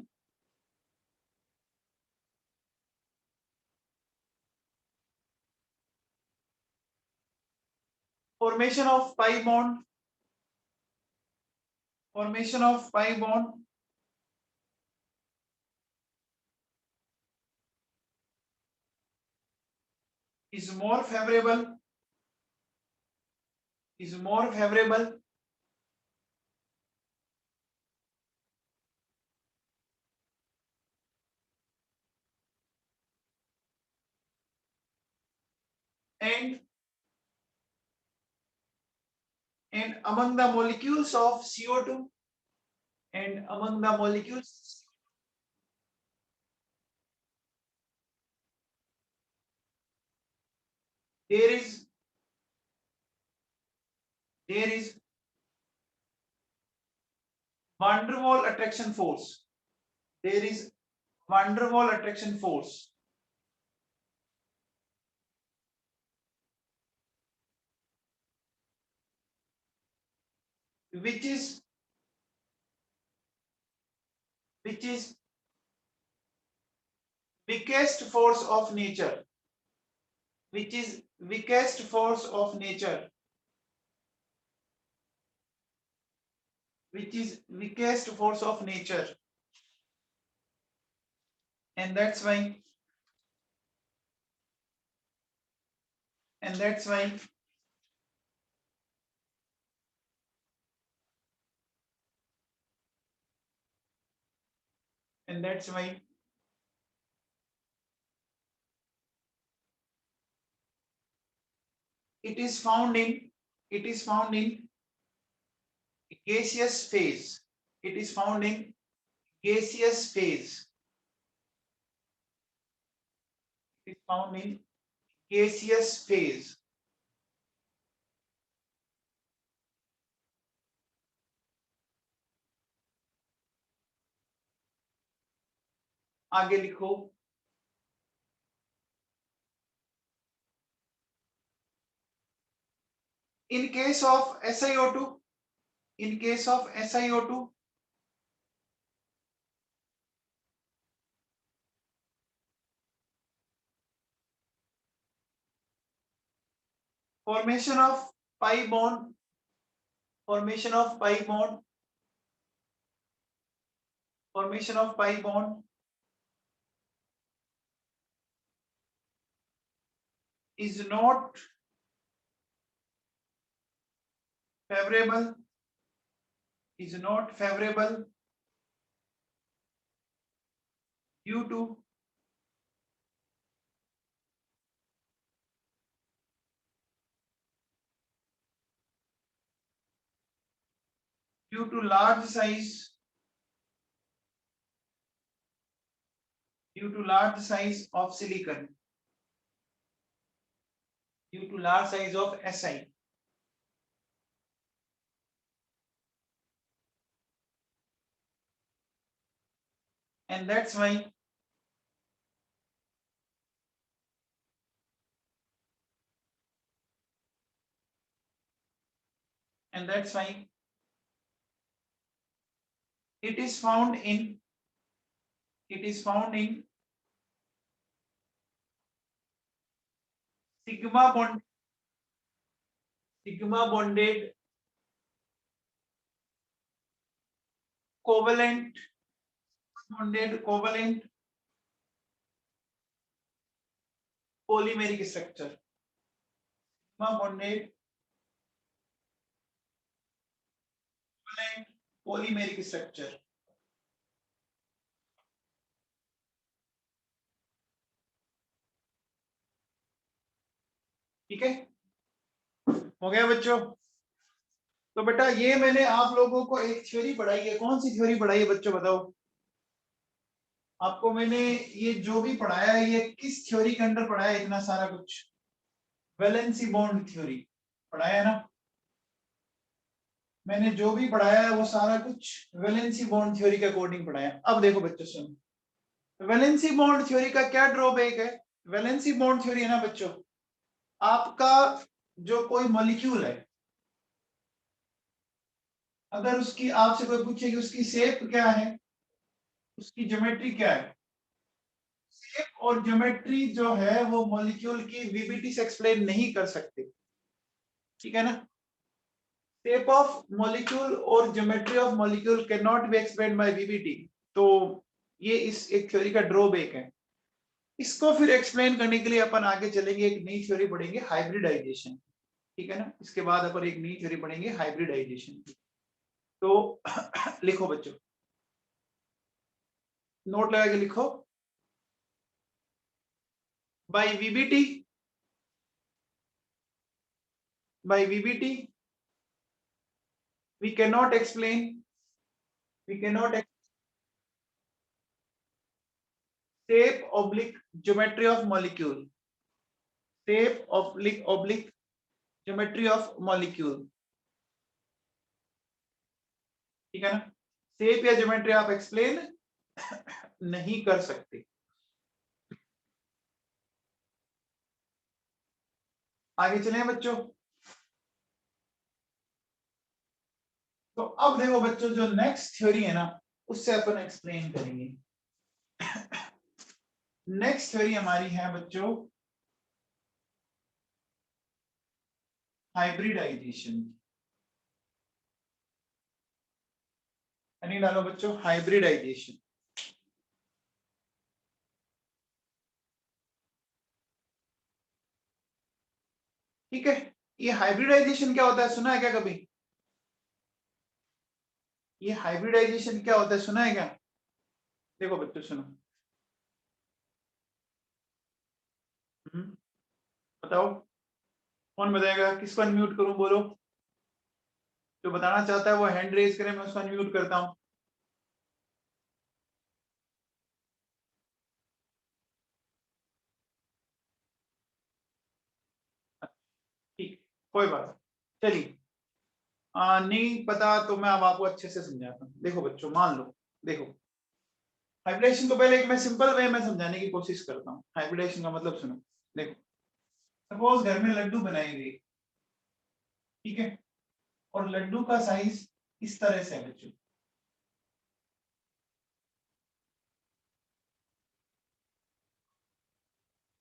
formation of pi bond, formation of pi bond is more favorable, is more favorable and among the molecules of CO2, and among the molecules there is there is van der Waal attraction force, there is van der Waal attraction force which is which is weakest force of nature, which is weakest force of nature, which is weakest force of nature, and that's why, and that's why and that's why it is found in, it is found in gaseous phase, it is found in gaseous phase, it is found in gaseous phase। आगे लिखो, in case of SiO2, in case of SiO2, formation of pi bond, formation of pi bond, formation of pi bond is not favorable, is not favorable due to, due to large size of silicon, due to large size of Si, and that's why it is found in sigma bonded covalent polymeric structure, sigma bonded covalent polymeric structure. ठीक है, हो गया बच्चों? तो बेटा ये मैंने आप लोगों को एक थ्योरी पढ़ाई है, कौन सी थ्योरी पढ़ाई है बच्चों बताओ? आपको मैंने ये जो भी पढ़ाया है ये किस थ्योरी के अंडर पढ़ाया है? इतना सारा कुछ वैलेंसी बॉन्ड थ्योरी पढ़ाया है ना? मैंने जो भी पढ़ाया है वो सारा कुछ वैलेंसी बॉन्ड थ्योरी के अकॉर्डिंग पढ़ाया। अब देखो बच्चों सुनो, वैलेंसी बॉन्ड थ्योरी का क्या ड्रॉबैक है? वैलेंसी बॉन्ड थ्योरी है ना बच्चों, आपका जो कोई मॉलिक्यूल है, अगर उसकी आपसे कोई पूछे कि उसकी शेप क्या है, उसकी ज्योमेट्री क्या है, शेप और ज्योमेट्री जो है वो मॉलिक्यूल की वीबीटी से एक्सप्लेन नहीं कर सकते, ठीक है ना? शेप ऑफ मॉलिक्यूल और geometry of molecule can not be explained bye VBT. तो ये इस एक थ्योरी का ड्रॉबैक है। इसको फिर एक्सप्लेन करने के लिए अपन आगे चलेंगे, एक नई थ्योरी पढ़ेंगे हाइब्रिडाइजेशन, ठीक है ना? इसके बाद अपन एक नई थ्योरी पढ़ेंगे हाइब्रिडाइजेशन। तो लिखो बच्चों, नोट लगा के लिखो, by VBT we cannot explain shape oblique geometry of molecule, shape oblique geometry of molecule, ठीक है ना? शेप या ज्योमेट्री आप एक्सप्लेन नहीं कर सकते। आगे चलें बच्चों। तो अब देखो बच्चों, जो नेक्स्ट थ्योरी है ना उससे अपन एक्सप्लेन करेंगे। नेक्स्ट थ्योरी हमारी है बच्चों हाइब्रिडाइजेशन। यानी डालो बच्चों हाइब्रिडाइजेशन। ठीक है, ये हाइब्रिडाइजेशन क्या होता है सुना है क्या कभी? ये हाइब्रिडाइजेशन क्या होता है सुना है क्या? देखो बच्चों सुनो, बताओ कौन बताएगा? किसको अनम्यूट करूं बोलो, जो बताना चाहता है वो हैंड रेज करे, मैं उसको अनम्यूट करता हूं। ठीक, कोई बात चलिए। नहीं पता तो मैं अब आपको अच्छे से समझाता हूँ। देखो बच्चों मान लो, देखो हाइब्रिडेशन को पहले एक मैं सिंपल वे में समझाने की कोशिश करता हूँ। हाइब्रिडेशन का मतलब सुनो, देखो सपोज घर में लड्डू बनाए गए, ठीक है, और लड्डू का साइज इस तरह से है बच्चों,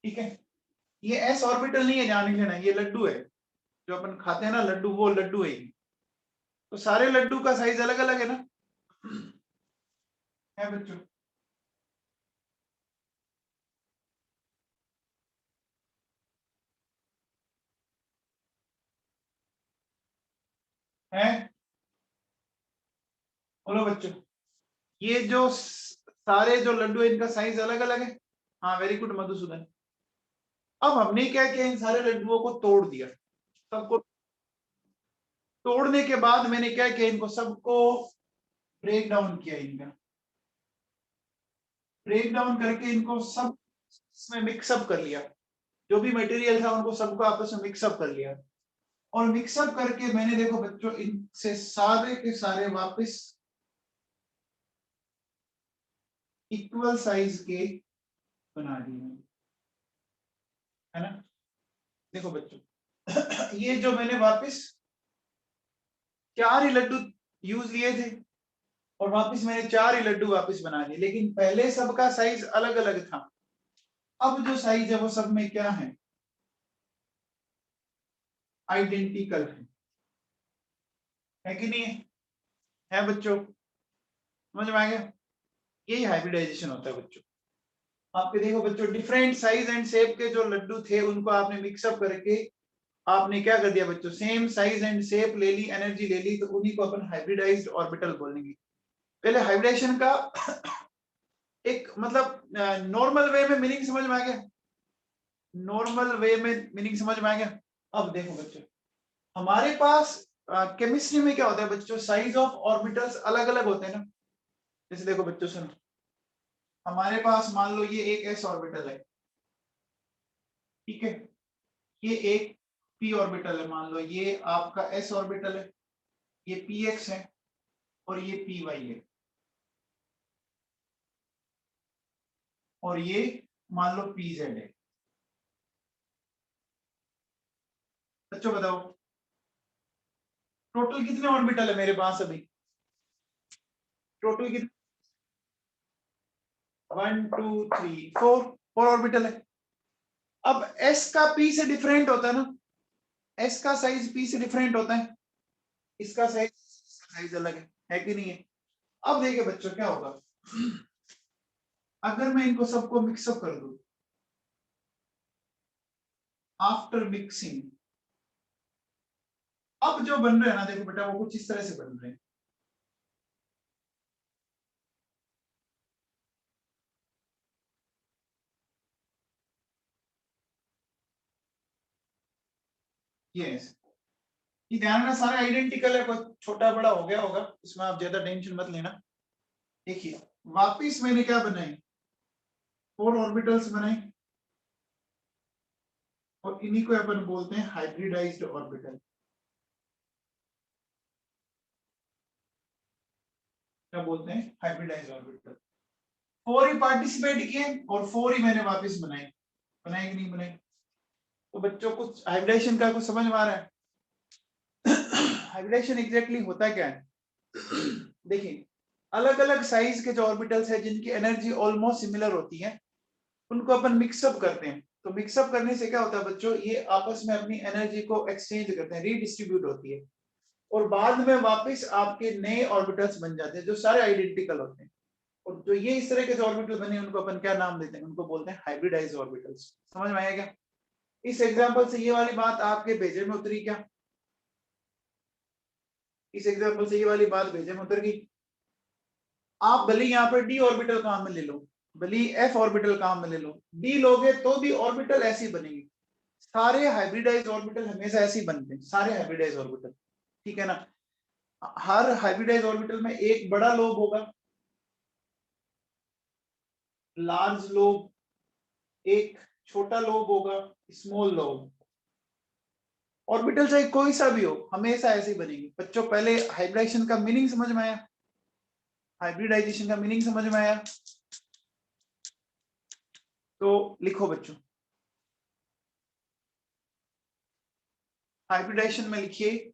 ठीक है। ये एस ऑर्बिटल नहीं है, जान लेना, ये लड्डू है जो अपन खाते हैं ना लड्डू, वो लड्डू है। तो सारे लड्डू का साइज अलग अलग है ना, है बच्चों? है, बोलो बच्चों, ये जो सारे जो लड्डू है इनका साइज अलग अलग है। हाँ वेरी गुड मधुसूदन। अब हमने क्या किया, इन सारे लड्डुओं को तोड़ दिया सबको, तोड़ने के बाद मैंने क्या किया, इनको सबको ब्रेक डाउन किया, इनका ब्रेक डाउन करके इनको सब इसमें मिक्सअप कर लिया, जो भी मटेरियल था उनको सबको आपस में मिक्सअप कर लिया। और मिक्सअप करके मैंने देखो बच्चों इनसे सारे के सारे वापस इक्वल साइज के बना दिए, है ना। देखो बच्चों ये जो मैंने वापस 4 ही लड्डू यूज लिए थे और वापस मैंने 4 ही लड्डू वापस बना लिए, लेकिन पहले सबका साइज अलग अलग था। अब जो साइज है वो सब में क्या है, आइडेंटिकल है कि नहीं है बच्चों, समझ में आ गया। यही हाइब्रिडाइजेशन होता है बच्चों। आपके देखो बच्चों डिफरेंट साइज एंड शेप के जो लड्डू थे उनको आपने मिक्सअप करके आपने क्या कर दिया बच्चों, सेम साइज एंड शेप ले ली, एनर्जी ले ली, तो उन्हीं को अपन हाइब्रिडाइज्ड ऑर्बिटल बोलेंगे। पहले हाइब्रिडाइजेशन का एक मतलब नॉर्मल वे में मीनिंग समझ में आ गया, नॉर्मल वे में मीनिंग समझ में आ गया। अब देखो बच्चों हमारे पास केमिस्ट्री में क्या होता है बच्चों, साइज ऑफ ऑर्बिटल्स अलग अलग होते हैं ना। जैसे देखो बच्चों सुनो, हमारे पास मान लो ये एक एस ऑर्बिटल है, ठीक है, ये एक पी ऑर्बिटल है, मान लो ये आपका एस ऑर्बिटल है, ये पी एक्स है और ये पी वाई है, और ये मान लो पी जेड है। बच्चों बताओ टोटल कितने ऑर्बिटल है मेरे पास अभी, टोटल कितने, 1 2 3 4, 4 ऑर्बिटल है। अब एस का पी से डिफरेंट होता है ना, एस का साइज पी से डिफरेंट होता है, इसका साइज अलग है कि नहीं है। अब देखिए बच्चों क्या होगा, अगर मैं इनको सबको मिक्सअप कर दूं, आफ्टर मिक्सिंग, अब जो बन रहे हैं ना देखो बेटा वो कुछ इस तरह से बन रहे हैं। यस, ये ध्यान में सारे आइडेंटिकल है, कुछ छोटा बड़ा हो गया होगा, इसमें आप ज्यादा टेंशन मत लेना। देखिए वापिस मैंने क्या बनाई, 4 ऑर्बिटल्स बनाए और इन्हीं को अपन बोलते हैं हाइब्रिडाइज्ड ऑर्बिटल। क्या बोलते हैं, हाइब्रिडाइज्ड ऑर्बिटल। 4 ही पार्टिसिपेट किए और 4 ही मैंने वापस बनाए, बनाए कि नहीं बनाए। तो बच्चों को हाइब्रिडेशन का कुछ समझ में आ रहा है, हाइब्रिडेशन एग्जैक्टली होता क्या है। देखिए अलग अलग साइज के जो ऑर्बिटल्स है जिनकी एनर्जी ऑलमोस्ट सिमिलर होती है उनको अपन मिक्सअप करते हैं। तो मिक्सअप करने से क्या होता है बच्चों, ये आपस में अपनी एनर्जी को एक्सचेंज करते हैं, रीडिस्ट्रीब्यूट होती है, और बाद में वापस आपके नए ऑर्बिटल्स बन जाते हैं जो सारे आइडेंटिकल होते हैं। और जो ये इस तरह के जो ऑर्बिटल बने उनको अपन क्या नाम देते हैं, उनको बोलते हैं हाइब्रिडाइज्ड ऑर्बिटल्स। समझ में आया क्या। इस एग्जांपल से ये वाली बात आपके भेजे में उतरी क्या, इस एग्जांपल से ये वाली बात भेजे में उतर गई। आप भले यहाँ पर डी ऑर्बिटल काम में ले लो, भले एफ ऑर्बिटल काम में ले लो, डी लोगे तो भी ऑर्बिटल ऐसी बनेगी। सारे हाइब्रिडाइज ऑर्बिटल हमेशा ऐसे ही बनते हैं, सारे हाइब्रिडाइज ऑर्बिटल, ठीक है ना। हर हाइब्रिडाइज ऑर्बिटल में एक बड़ा लोब होगा, लार्ज लोब, एक छोटा लोब होगा, स्मॉल लोब। ऑर्बिटल चाहे कोई सा भी हो हमेशा ऐसे ही बनेगी। बच्चों पहले हाइब्रिडाइजेशन का मीनिंग समझ में आया, हाइब्रिडाइजेशन का मीनिंग समझ में आया, तो लिखो बच्चों, हाइब्रिडाइजेशन में लिखिए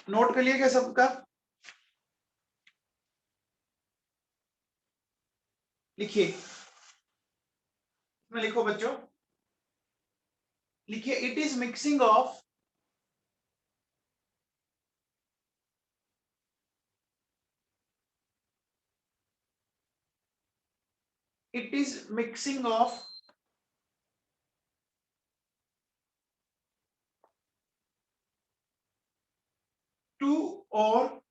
नोट कर लिया क्या सबका, लिखिए इसमें लिखो बच्चों, लिखिए it is mixing of it is mixing of two or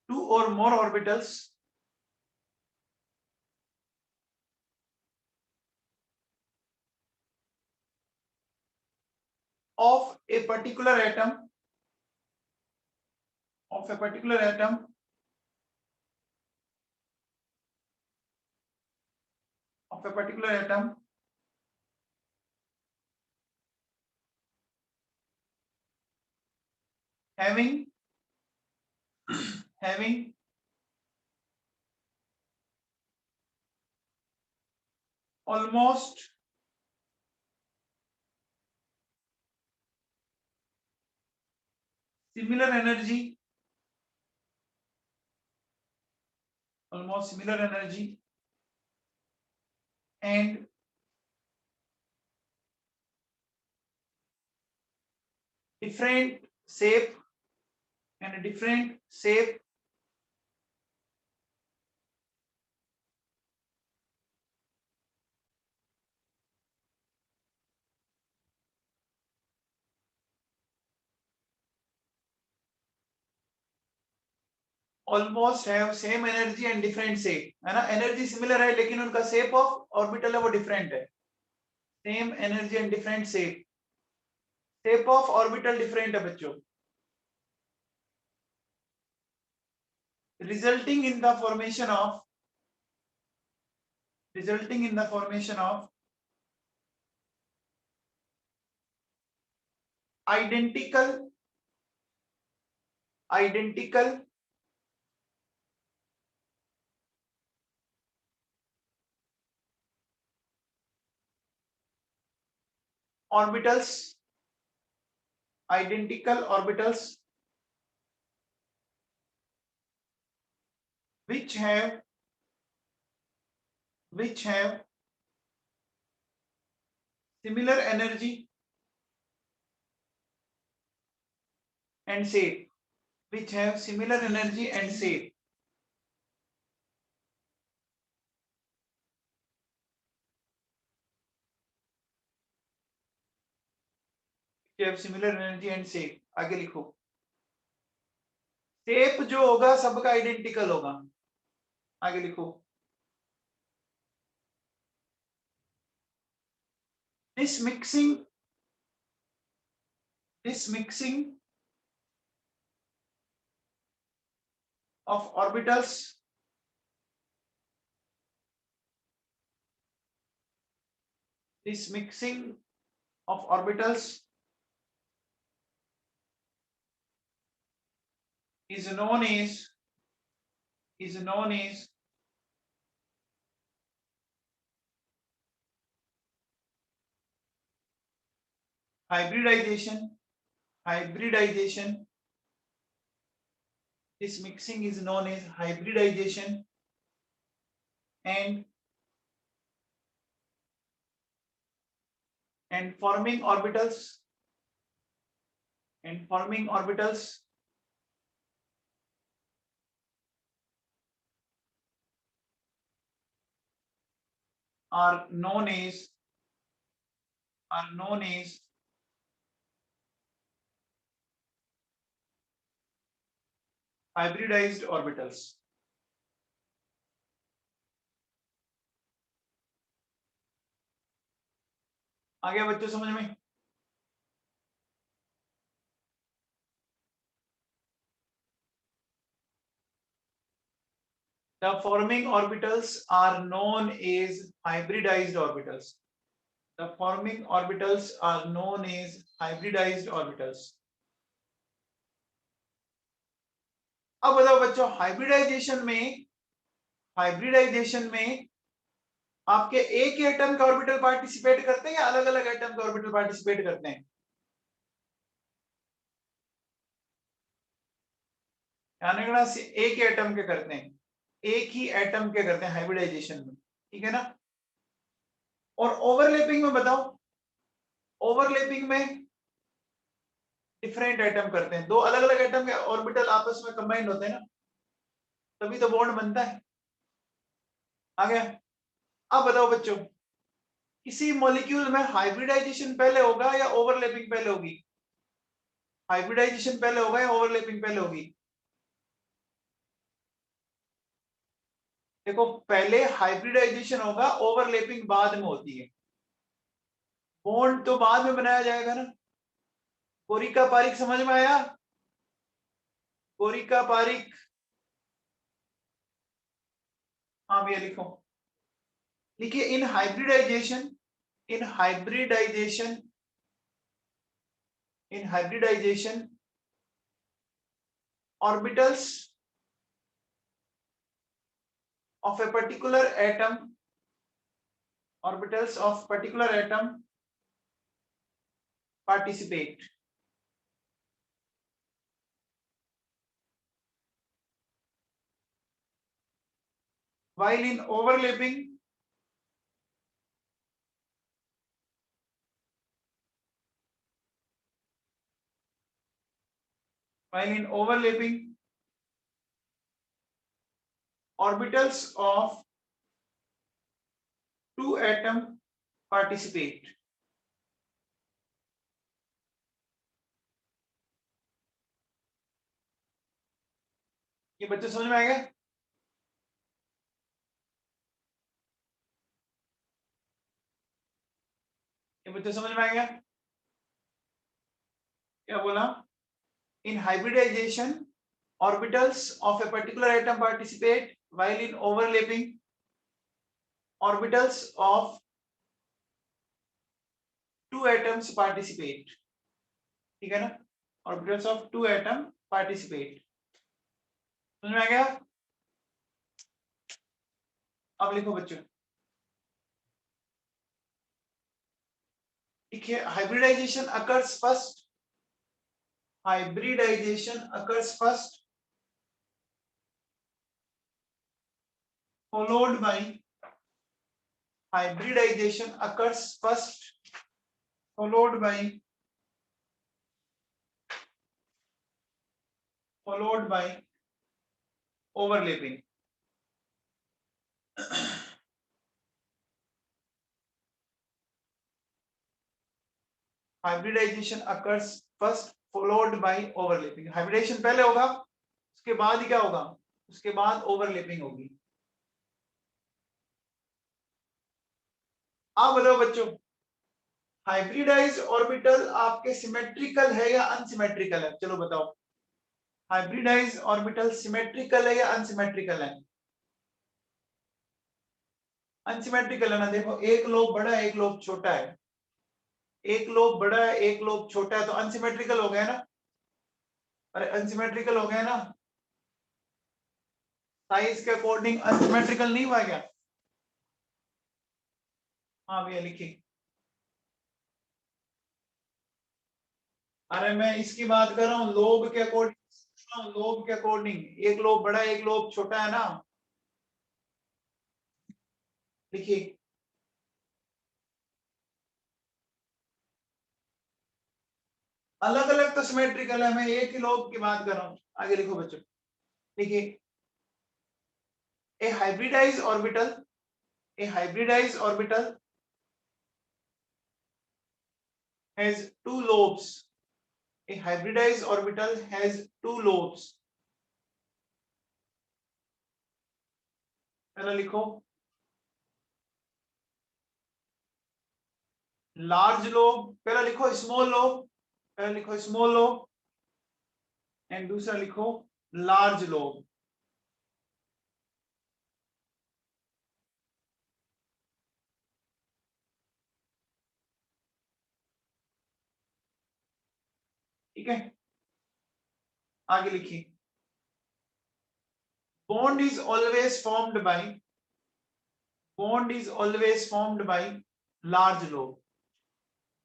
two or more orbitals of a particular atom of a particular atom of a particular atom having having almost similar energy and different shape almost have same energy and different shape, है ना। Energy similar है लेकिन उनका shape of orbital है वो different है। Same energy and different shape of orbital different है बच्चों। resulting in the formation of identical orbitals which have similar energy and shape, आगे लिखो। शेप जो होगा सबका आइडेंटिकल होगा, आगे लिखो। this mixing of orbitals is known as hybridization. This mixing is known as hybridization and forming orbitals are known as hybridized orbitals। आ गया बच्चों समझ में? The forming orbitals are known as hybridized orbitals। The forming orbitals are known as hybridized orbitals। अब बताओ बच्चों, hybridisation में आपके एक ही एटम का ऑर्बिटल पार्टिसिपेट करते हैं या अलग अलग एटम का ऑर्बिटल पार्टिसिपेट करते हैं? एक ही एटम के करते हैं, हाइब्रिडाइजेशन में, ठीक है ना। और ओवरलैपिंग में बताओ, ओवरलैपिंग में डिफरेंट एटम करते हैं, दो अलग अलग एटम के ऑर्बिटल आपस में कंबाइंड होते हैं ना, तभी तो बॉन्ड बनता है। आ गया? अब बताओ बच्चों, किसी मॉलिक्यूल में हाइब्रिडाइजेशन पहले होगा या ओवरलैपिंग पहले होगी? हाइब्रिडाइजेशन पहले होगा या ओवरलैपिंग पहले होगी? देखो पहले हाइब्रिडाइजेशन होगा, ओवरलैपिंग बाद में होती है, बॉन्ड तो बाद में बनाया जाएगा ना। कोरिका पारिक समझ में आया? कोरिका पारिक, हाँ भैया लिखो, लिखिए in hybridization, in hybridization, in hybridization orbitals of a particular atom, orbitals of particular atom participate, while in overlapping, while in overlapping orbitals of two atom participate. ये बच्चे समझ में आएगा? ये बच्चे समझ में आएगा? क्या बोला? In hybridization, orbitals of a particular atom participate, while in overlapping, orbitals of two atoms participate. ठीक है ना? Orbitals of two atom participate. समझ में आ गया? अब लिखो बच्चों, देखिए hybridization occurs first, hybridization occurs first, followed by, hybridization occurs first, followed by, followed by overlapping. hybridization occurs first followed by overlapping. hybridization पहले होगा, उसके बाद ही क्या होगा? उसके बाद overlapping होगी। आप बताओ बच्चों, हाइब्रिडाइज ऑर्बिटल आपके सिमेट्रिकल है या अनसिमेट्रिकल है? चलो बताओ, हाइब्रिडाइज ऑर्बिटल सिमेट्रिकल है या अनसिमेट्रिकल है? अनसिमेट्रिकल है ना। देखो एक लोब बड़ा है, एक लोब छोटा है, एक लोब बड़ा है, एक लोब छोटा है, तो अनसिमेट्रिकल हो गया ना। अरे अनसिमेट्रिकल हो गया ना, साइज के अकॉर्डिंग अनसिमेट्रिकल नहीं हुआ क्या? हाँ भैया लिखिए। अरे मैं इसकी बात कर रहा हूँ, लोब के अकॉर्डिंग, लोब के अकॉर्डिंग, एक लोब बड़ा है, एक लोब छोटा है ना। लिखिए अलग अलग तो सिमेट्रिकल है, मैं एक ही लोब की बात कर रहा हूँ। आगे लिखो बच्चों, देखिए a hybridize orbital, a hybridize orbital has two lobes, a hybridized orbital has two lobes. पहला लिखो लार्ज लोब, पहला लिखो स्मॉल लोब, पहला लिखो स्मॉल लोब एंड दूसरा लिखो लार्ज लोब। ठीक है, आगे लिखिए bond is always formed by, bond is always formed by large lobe,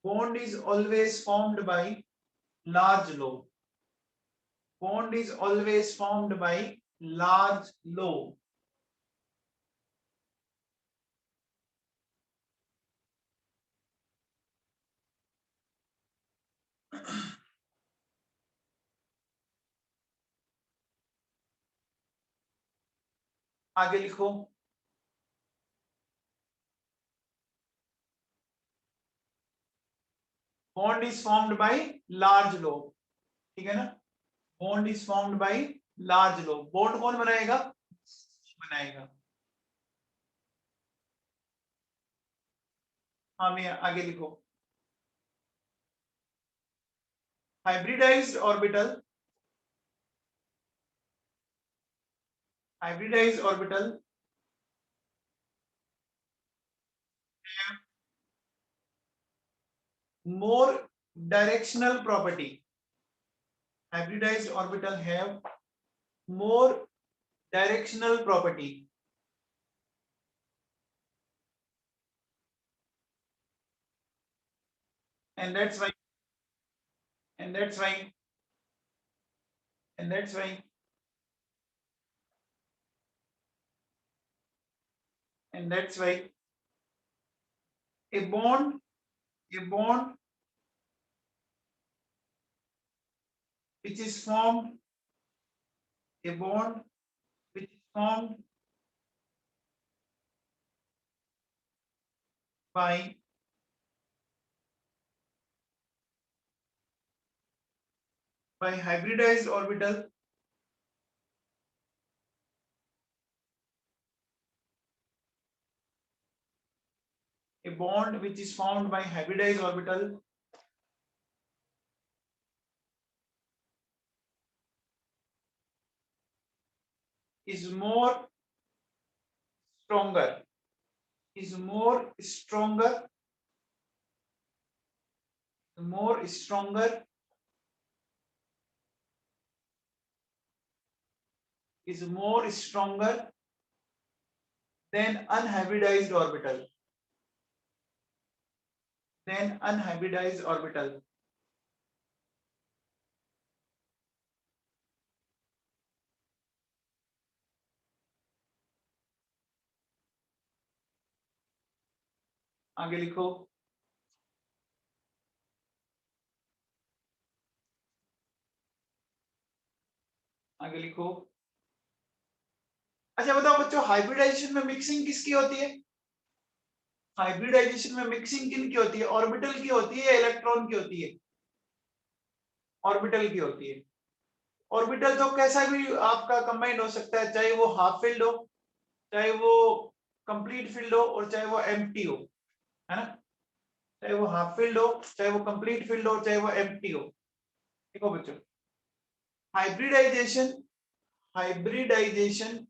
bond is always formed by large lobe, bond is always formed by large lobe. आगे लिखो bond is formed by large lobe, ठीक है ना। bond is formed by large lobe, bond कौन बनाएगा? बनाएगा। हाँ मैं आगे लिखो। Hybridised orbital, hybridised orbital more directional property. Hybridized orbital have more directional property, and that's why and that's why and that's why and that's why a bond a bond which is formed a bond which is formed by hybridized orbital a bond which is formed by hybridized orbital is more stronger is more stronger more stronger is more stronger than unhybridized orbital than unhybridized orbital. आगे लिखो। आगे लिखो। अच्छा बताओ बच्चों, hybridisation में mixing किसकी होती है? हाइब्रिडाइजेशन में मिक्सिंग किन की होती है? ऑर्बिटल की होती है या इलेक्ट्रॉन की होती है? ऑर्बिटल की होती है। ऑर्बिटल तो कैसा भी आपका कंबाइंड हो सकता है, चाहे वो हाफ फिल्ड हो, चाहे वो कंप्लीट फील्ड हो, और चाहे वो एम्प्टी हो, है ना? चाहे वो हाफ फील्ड हो, चाहे वो कंप्लीट फील्ड हो, चाहे वो एम्प्टी हो। देखो बच्चों, hybridisation hybridisation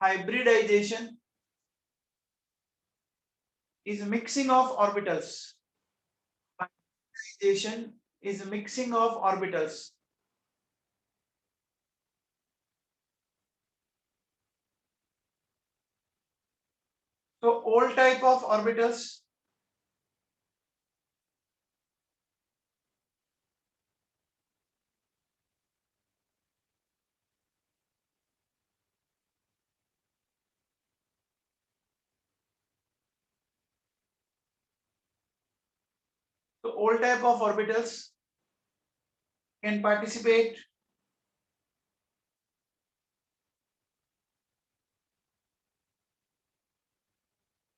hybridisation is mixing of orbitals. Hybridization is mixing of orbitals. So all type of orbitals, so all type of orbitals can participate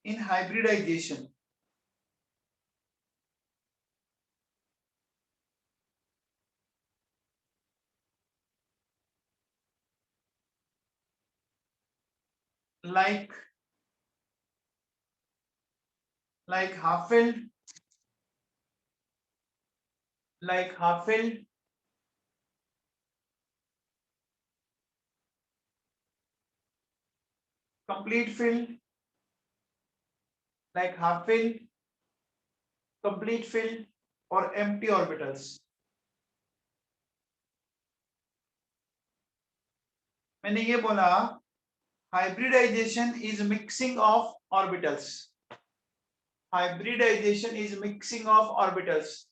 in hybridization. Like half filled, like half filled, complete filled, like half filled, complete filled, और empty orbitals. मैंने ये बोला, hybridization is mixing of orbitals. Hybridization is mixing of orbitals.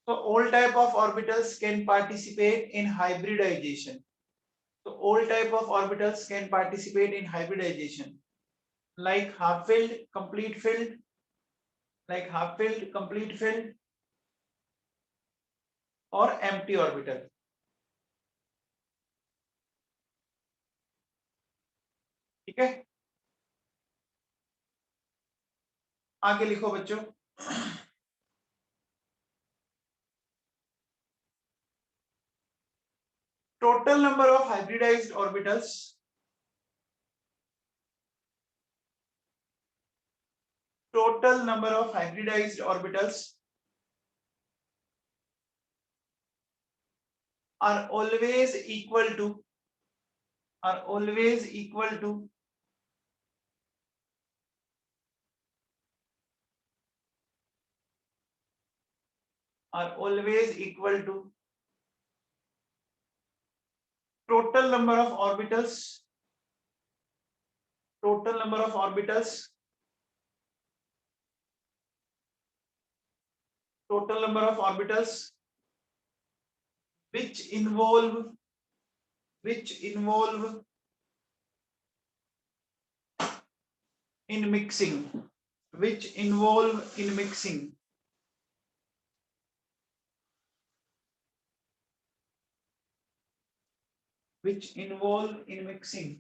So all type of orbitals can participate in hybridization. So all type of orbitals can participate in hybridization, like half filled, complete filled, like half filled, complete filled, और empty orbital. ठीक है, आगे लिखो बच्चों। Total number of hybridized orbitals total number of hybridized orbitals are always equal to are always equal to total number of orbitals total number of orbitals total number of orbitals which involve in mixing which involve in mixing which involve in mixing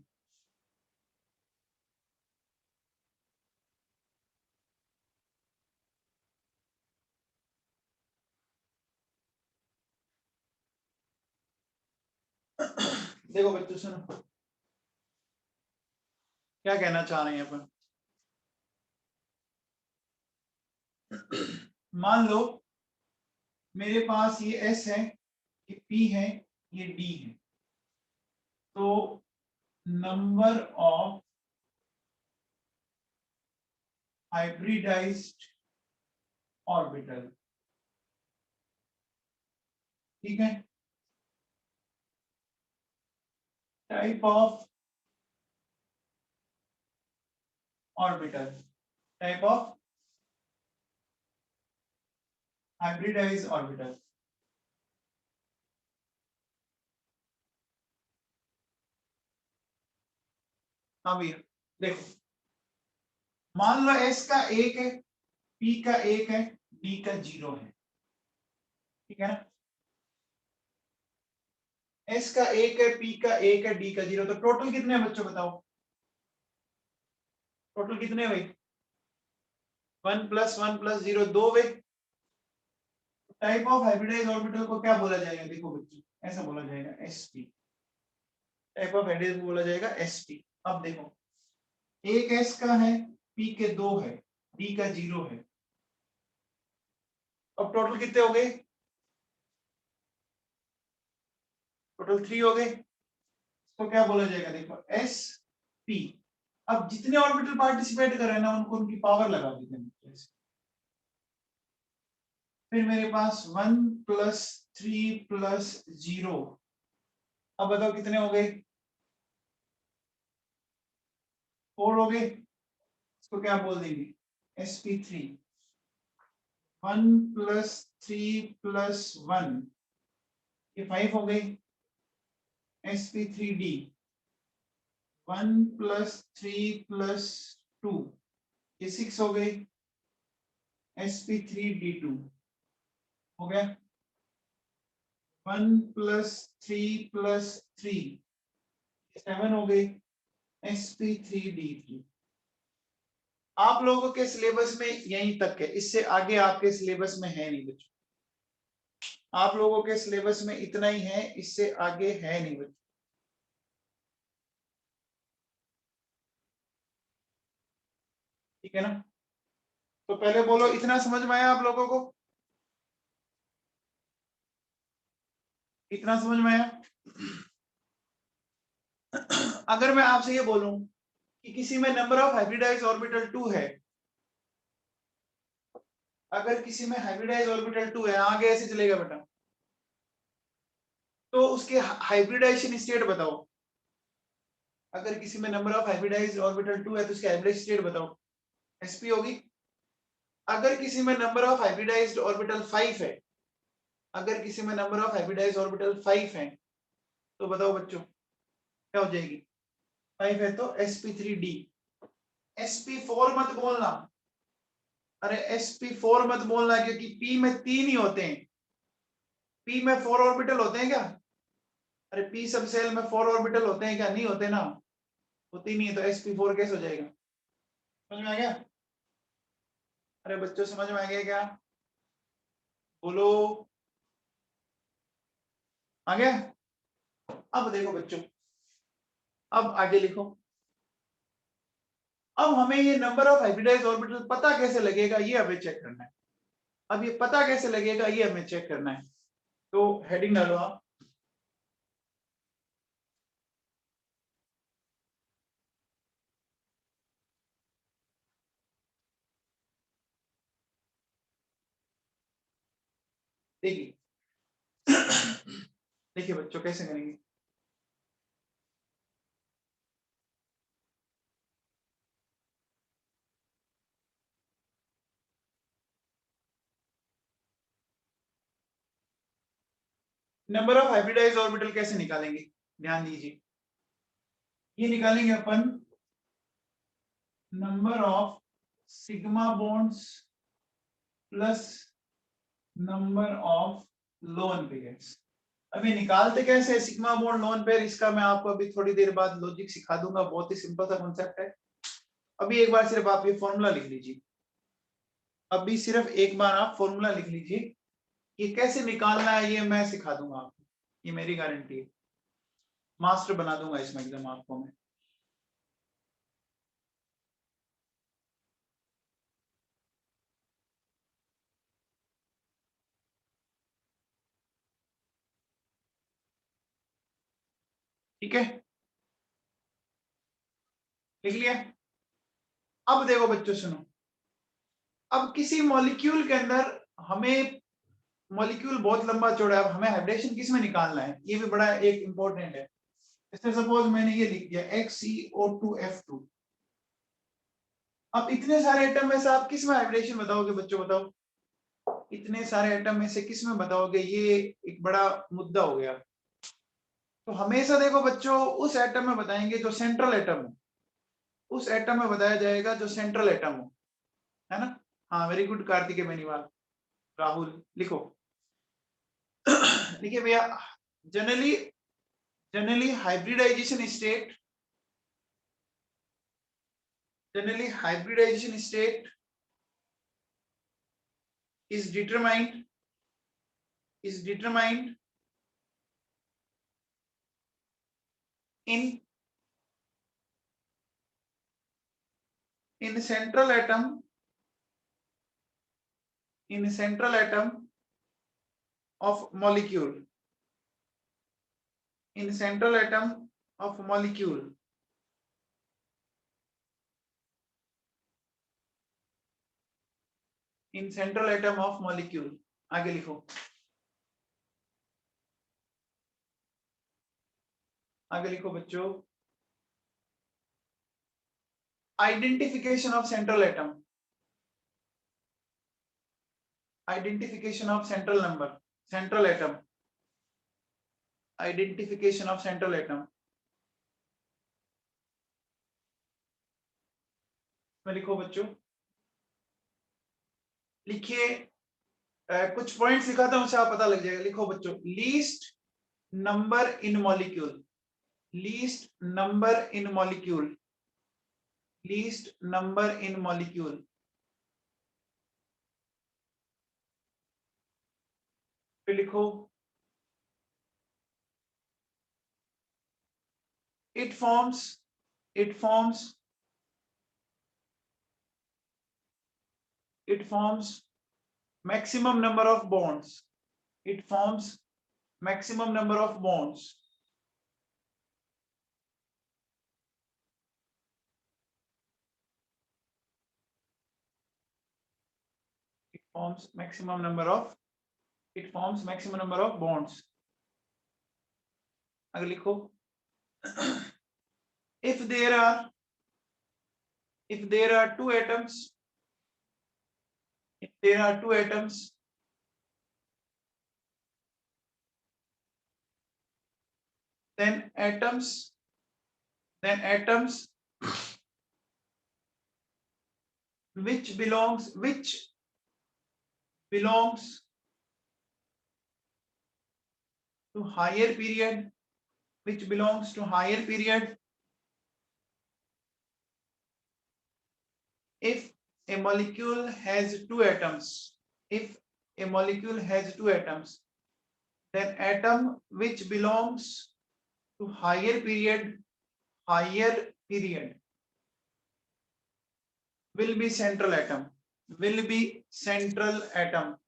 देखो बच्चों सुनो क्या कहना चाह रहे हैं अपन। मान लो मेरे पास ये S है, ये P है, ये D है, तो नंबर ऑफ हाइब्रिडाइज्ड ऑर्बिटल, ठीक है, type of orbital, type of hybridised orbital. हाँ भैया देखो, मान लो S का 1 है, P का 1 है, D का 0 है, ठीक है ना। S का 1 है, P का 1 है, D का 0, तो टोटल कितने हैं बच्चों बताओ, टोटल कितने भाई? 1 + 1 + 0 2 वे। टाइप ऑफ हाइब्रिडाइज्ड ऑर्बिटल को क्या बोला जाएगा? देखो बच्चों ऐसा बोला जाएगा sp, टाइप ऑफ हाइब्रिडाइज्ड को बोला जाएगा sp। अब देखो एक s का है, p के 2 है, d का 0 है, अब टोटल कितने हो गए? टोटल 3 हो गए। तो क्या बोला जाएगा? देखो sp। अब जितने ऑर्बिटल पार्टिसिपेट कर रहे हैं ना उनको उनकी पावर लगा देते हैं। फिर मेरे पास 1 + 3 + 0, अब बताओ कितने हो गए? 4 हो गए। इसको क्या बोल देंगे? sp3। 1 + 3 + 1, ये 5 हो गई। sp3d 1 + 3 + 2, ये 6 हो गई। sp3d2 हो गया। 1 + 3 + 3, 7 हो गई। sp3d3। आप लोगों के सिलेबस में यहीं तक है, इससे आगे आपके सिलेबस में है नहीं बच्चों। आप लोगों के सिलेबस में इतना ही है, इससे आगे है नहीं बच्चों, ठीक है ना। तो पहले बोलो इतना समझ में आया आप लोगों को? इतना समझ में आया? अगर मैं आपसे ये बोलूं कि किसी में नंबर ऑफ हाइब्रिडाइज्ड ऑर्बिटल 2 है, अगर किसी में हाइब्रिडाइज्ड ऑर्बिटल 2 है, आगे ऐसे चलेगा बेटा, तो उसके हाइब्रिडाइजेशन स्टेट बताओ। अगर किसी में नंबर ऑफ हाइब्रिडाइज्ड ऑर्बिटल 2 है तो उसकी हाइब्रिडाइजेशन स्टेट बताओ, sp होगी। अगर किसी में नंबर ऑफ हाइब्रिडाइज्ड ऑर्बिटल 5 है, अगर किसी में नंबर ऑफ हाइब्रिडाइज्ड ऑर्बिटल 5 है, तो बताओ बच्चों क्या हो जाएगी? 5 है तो sp3d। sp4 मत बोलना, अरे sp4 मत बोलना, क्योंकि p में 3 ही होते हैं। p में 4 ऑर्बिटल होते हैं क्या? अरे p सब सेल में 4 ऑर्बिटल होते हैं क्या? नहीं होते ना, होती नहीं है, तो sp4 कैसे हो जाएगा? समझ में आ गया? अरे बच्चों समझ में आ गया क्या? बोलो, आ गया? अब देखो बच्चों, अब आगे लिखो। अब हमें ये नंबर ऑफ हाइब्रिडाइज्ड ऑर्बिटल पता कैसे लगेगा, ये हमें चेक करना है। अब ये पता कैसे लगेगा, ये हमें चेक करना है। तो हेडिंग डालो आप, देखिए देखिए बच्चों कैसे करेंगे। नंबर ऑफ हाइब्रिडाइज्ड ऑर्बिटल कैसे निकालेंगे, ध्यान दीजिए। ये निकालेंगे अपन number of sigma bonds plus number of lone pairs. अभी निकालते कैसे सिग्मा बॉन्ड लोन पेयर, इसका मैं आपको अभी थोड़ी देर बाद लॉजिक सिखा दूंगा, बहुत ही सिंपल सा कॉन्सेप्ट है। अभी एक बार सिर्फ आप ये फॉर्मूला लिख लीजिए, अभी सिर्फ एक बार आप फॉर्मूला लिख लीजिए, ये कैसे निकालना है ये मैं सिखा दूंगा आपको, ये मेरी गारंटी है। मास्टर बना दूंगा इसमें एकदम आपको मैं। ठीक है, लिख लिया। अब देखो बच्चों सुनो, अब किसी मॉलिक्यूल के अंदर हमें, मॉलिक्यूल बहुत लंबा चौड़ा है, अब हमें हाइब्रिडेशन किस में निकालना है, ये भी बड़ा एक इंपॉर्टेंट है। जैसे सपोज मैंने ये लिख दिया XCO2F2। अब इतने सारे एटम में से आप किस में हाइब्रिडेशन बताओगे बच्चों, बताओ इतने सारे एटम में से किस में बताओगे, ये एक बड़ा मुद्दा हो गया। तो हमेशा देखो बच्चों उस एटम में बताएंगे जो सेंट्रल एटम हो, उस एटम में बताया जाएगा जो सेंट्रल एटम हो, है ना। हाँ वेरी गुड कार्तिकेय बेनीवाल, राहुल लिखो देखिए भैया, generally generally hybridisation state, generally hybridization state is determined in central atom, in central atom of molecule, in central atom of molecule, in central atom of molecule। आगे लिखो, आगे लिखो बच्चों, identification of central atom, identification of central number, central atom, identification of central atom में लिखो बच्चों, लिखिए। कुछ पॉइंट्स लिखा था उनसे आप पता लग जाएगा, लिखो बच्चों, least number in molecule, least number in molecule, least number in molecule. फिर लिखो it forms, it forms, it forms maximum number of bonds, it forms maximum number of bonds, it forms maximum number of, it forms maximum number of bonds। अगर लिखो if there are, if there are two atoms, if there are two atoms, then atoms, then atoms which belongs, which belongs to higher period, which belongs to higher period, if a molecule has two atoms, if a molecule has two atoms, then atom which belongs to higher period, higher period, will be central atom, will be central atom.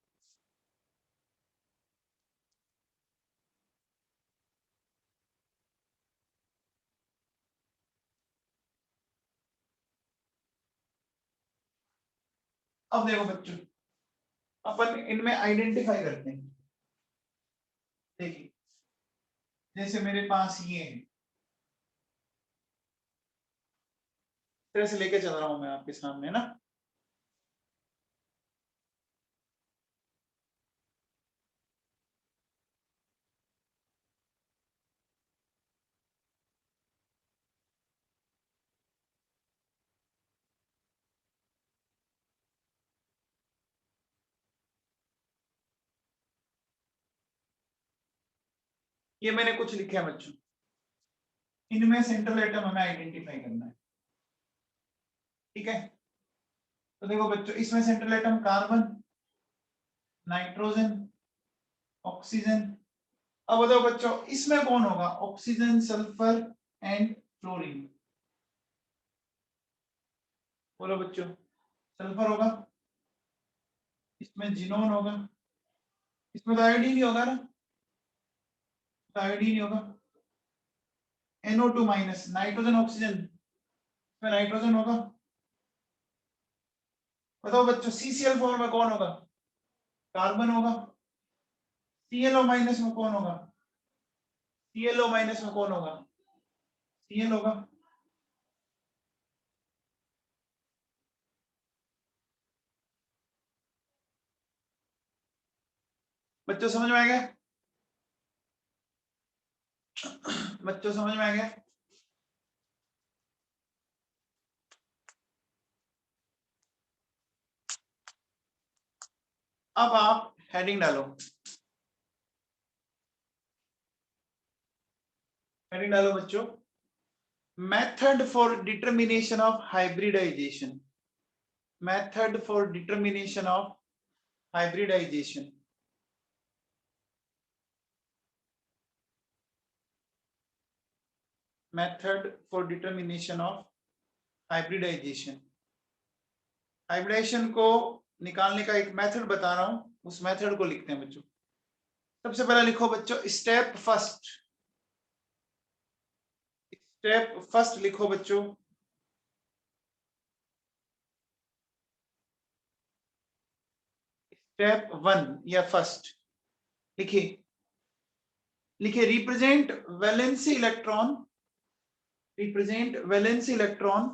अब देखो बच्चों, अपन इनमें identify करते हैं। देखिए जैसे मेरे पास ये है, इस तरह से लेके चल रहा हूं मैं आपके सामने ना। ये मैंने कुछ लिखे हैं बच्चों, इनमें सेंट्रल एटम हमें आइडेंटिफाई करना है। ठीक है, तो देखो बच्चों, इसमें central atom carbon, nitrogen, oxygen. अब बताओ बच्चों, इसमें कौन होगा? Oxygen, sulphur and fluorine. बोलो बच्चों, सल्फर होगा, इसमें जिनोन होगा, इसमें तो आयोडीन ही होगा ना, तो आयोडीन ही होगा। NO2 माइनस, नाइट्रोजन ऑक्सीजन, इसमें नाइट्रोजन होगा। बताओ बच्चों, CCl4 में कौन होगा? कार्बन होगा। ClO माइनस में कौन होगा? ClO माइनस में कौन होगा? Cl होगा। बच्चों समझ में आ गया? बच्चों समझ में आ गया? अब आप हेडिंग डालो, हेडिंग डालो बच्चों, method for determination of hybridisation, method for determination of hybridisation. Method for determination of hybridisation. Hybridisation को निकालने का एक मेथड बता रहा हूं, उस मेथड को लिखते हैं बच्चों। सबसे पहले लिखो बच्चों, स्टेप फर्स्ट, स्टेप फर्स्ट लिखो बच्चों। स्टेप 1 या फर्स्ट लिखिए, लिखिए represent valency electron, represent valency electron.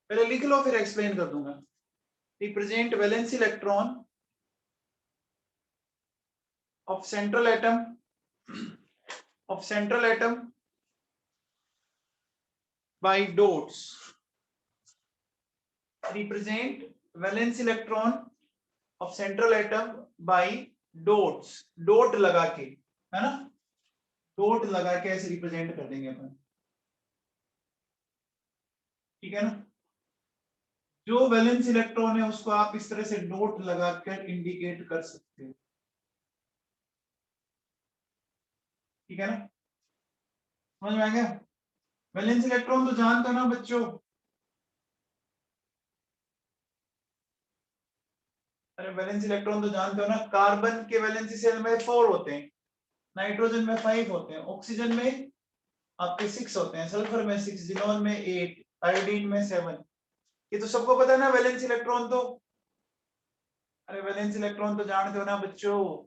पहले लिख लो फिर एक्सप्लेन कर दूंगा। Represent valency electron of central atom, of central atom by dots, represent valency electron of central atom by dots, dot लगा के, है ना, डॉट लगा के ऐसे रिप्रेजेंट कर देंगे अपन। ठीक है ना, जो वैलेंस इलेक्ट्रॉन है उसको आप इस तरह से डॉट लगाकर इंडिकेट कर सकते हो। ठीक है ना, समझ में आ गया? वैलेंस इलेक्ट्रॉन तो जानते हो ना बच्चों? अरे वैलेंस इलेक्ट्रॉन तो जानते हो ना, कार्बन के वैलेंसी शेल में 4 होते हैं, नाइट्रोजन में 5 होते हैं, ऑक्सीजन में आपके 6 होते हैं, सल्फर में 6, जिनोन में 8, आयोडीन में 7। ये तो सबको पता है ना वैलेंस इलेक्ट्रॉन तो। अरे वैलेंस इलेक्ट्रॉन तो जानते हो ना बच्चों।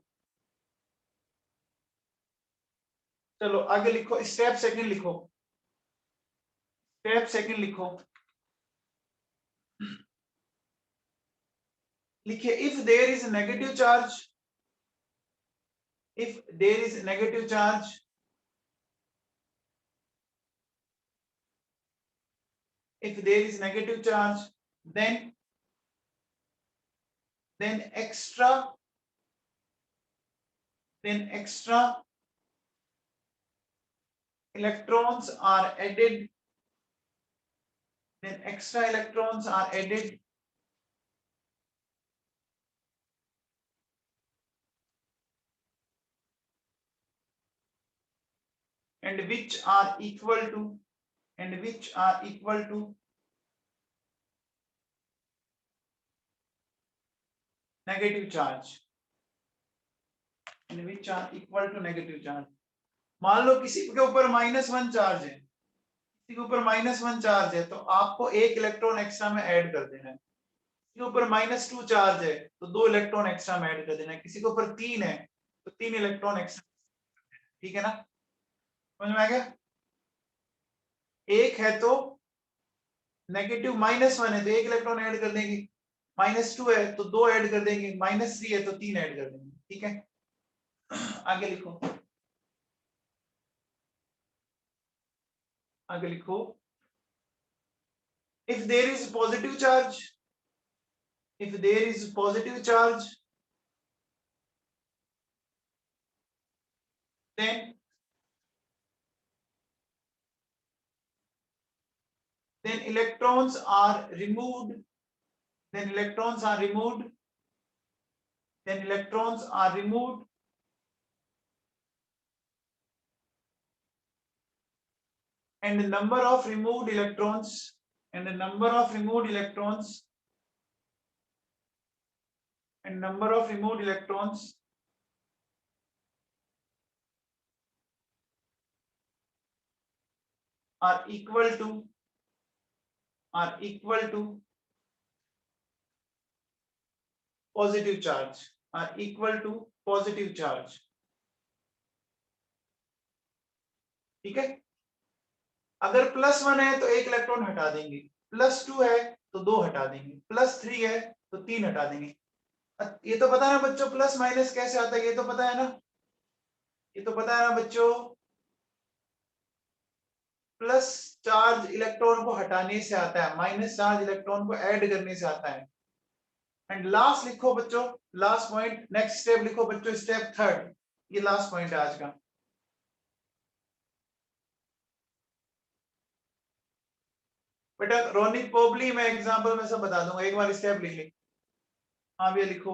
चलो आगे लिखो, स्टेप सेकंड लिखो, स्टेप सेकंड लिखो, लिखिए if there is negative charge, if there is negative charge, if there is negative charge, then extra, then extra electrons are added, then extra electrons are added and which are equal to, and which are equal to negative charge, in which are equal to negative charge. मान लो किसी के ऊपर -1 charge है, किसी के ऊपर -1 charge है, तो आपको एक इलेक्ट्रॉन एक्स्ट्रा में ऐड कर देना है। किसी के ऊपर -2 चार्ज है तो 2 इलेक्ट्रॉन एक्स्ट्रा में ऐड कर देना है। किसी के ऊपर 3 है तो 3 इलेक्ट्रॉन एक्स्ट्रा, ठीक है ना, समझ में आ गया। एक है तो नेगेटिव -1 है तो 1 इलेक्ट्रॉन ऐड कर देंगे, -2 है तो 2 ऐड कर देंगे, -3 है तो 3 ऐड कर देंगे, ठीक है। आगे लिखो, आगे लिखो, if there is positive charge, if there is positive charge, then electrons are removed, then electrons are removed, then electrons are removed, and the number of removed electrons, and the number of removed electrons, and number of removed electrons are equal to positive charge, are equal to positive charge, ठीक है। अगर +1 है तो 1 electron हटा देंगे, +2 है तो 2 हटा देंगे, +3 है तो 3 हटा देंगे। ये तो पता है ना बच्चों, प्लस माइनस कैसे आता है, ये तो पता है ना, ये तो पता है ना बच्चों, प्लस चार्ज इलेक्ट्रॉन को हटाने से आता है, माइनस चार्ज इलेक्ट्रॉन को ऐड करने से आता है। एंड लास्ट लिखो बच्चों, लास्ट पॉइंट, नेक्स्ट स्टेप लिखो बच्चों, स्टेप थर्ड, ये लास्ट पॉइंट है आज का। बेटा रोनिक पोबली मैं एग्जांपल में सब बता दूंगा, एक बार स्टेप लिख ली। हाँ भैया लिखो,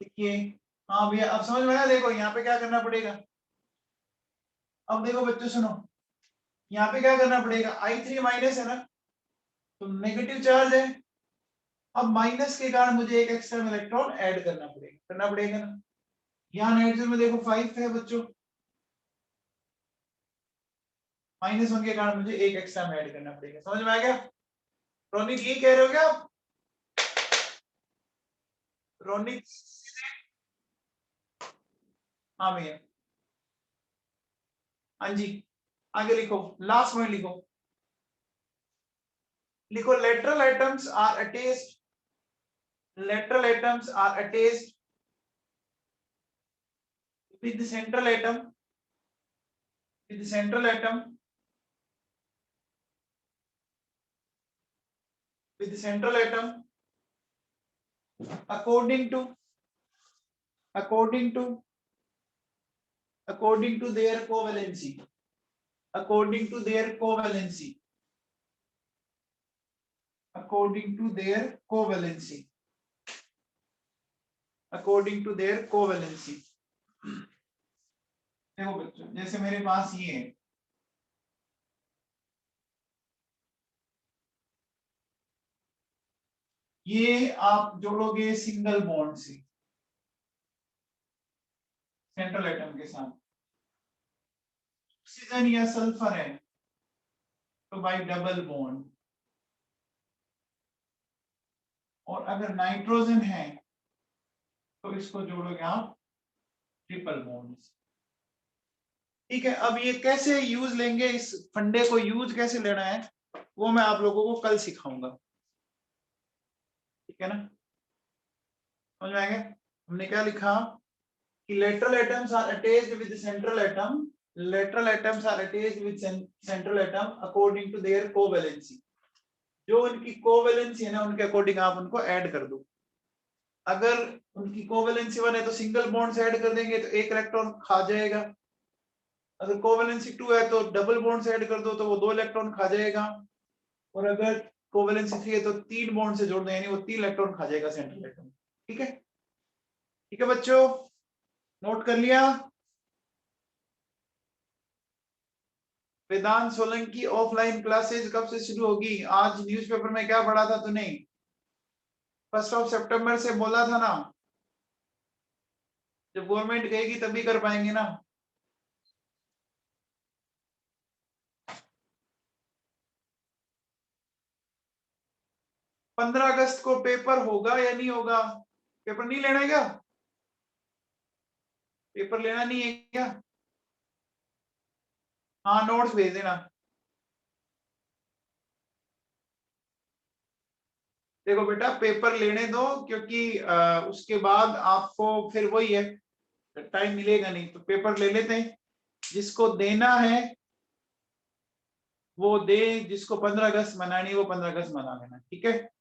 लिखिए। हाँ भैया अब समझ में आया, देखो यहाँ पे क्या करना पड़ेगा। अब देखो बच्चों सुनो, यहाँ पे क्या करना पड़ेगा, I3 माइनस है ना, तो नेगेटिव चार्ज है। अब माइनस के कारण मुझे एक एक्स्ट्रा इलेक्ट्रॉन ऐड करना पड़ेगा ना। यहाँ नाइट्रोजन में देखो 5 है बच्चों, -1 के कारण मुझे एक एक्स्ट्रा में ऐड करना पड़ेगा, समझ में आ गया। रोनिक ये कह रहे हो क्या आप, रोनिक? हाँ भैया, हाँ जी, आगे लिखो, लास्ट पॉइंट लिखो, लिखो lateral atoms are attached, lateral atoms are attached with the central atom, with the central atom, with the central atom according to according to according to their covalency, according to their covalency, according to their covalency, according to their covalency। देखो बच्चों, जैसे मेरे पास ये है, ये आप जोड़ोगे single bond से central atom के साथ, ऑक्सीजन या सल्फर है तो बाय डबल बॉन्ड, और अगर नाइट्रोजन है तो इसको जोड़ोगे आप ट्रिपल बॉन्ड। ठीक है, अब ये कैसे यूज लेंगे, इस फंडे को यूज कैसे लेना है वो मैं आप लोगों को कल सिखाऊंगा, ठीक है ना, समझ में आएगा। हमने क्या लिखा कि lateral atoms are attached with the central atom, lateral atoms are attached with central atom according to their covalency, जो उनकी कोवेलेंसी है ना उनके अकॉर्डिंग आप उनको ऐड कर दो। अगर उनकी कोवेलेंसी 1 है तो सिंगल बॉन्ड से ऐड कर देंगे तो एक इलेक्ट्रॉन खा जाएगा, अगर कोवेलेंसी 2 है तो डबल बॉन्ड से ऐड कर दो तो वो 2 इलेक्ट्रॉन खा जाएगा, और अगर कोवेलेंसी 3 है तो 3 बॉन्ड से जोड़ दो यानी वो 3 इलेक्ट्रॉन खा जाएगा सेंट्रल एटम। ठीक है, ठीक है बच्चों, नोट कर लिया। वेदांत सोलंकी ऑफलाइन क्लासेस कब से शुरू होगी? आज न्यूज़पेपर में क्या पढ़ा था तूने? 1 सितंबर से बोला था ना, जब गवर्नमेंट कहेगी तभी कर पाएंगे ना। पंद्रह अगस्त को पेपर होगा या नहीं होगा? पेपर नहीं लेना है क्या? पेपर लेना नहीं है क्या? हाँ, नोट्स भेज देना। देखो बेटा, पेपर लेने दो, क्योंकि उसके बाद आपको फिर वही है, टाइम मिलेगा नहीं, तो पेपर ले लेते हैं। जिसको देना है वो दे, जिसको 15 अगस्त मनानी है वो 15 अगस्त मना लेना, ठीक है।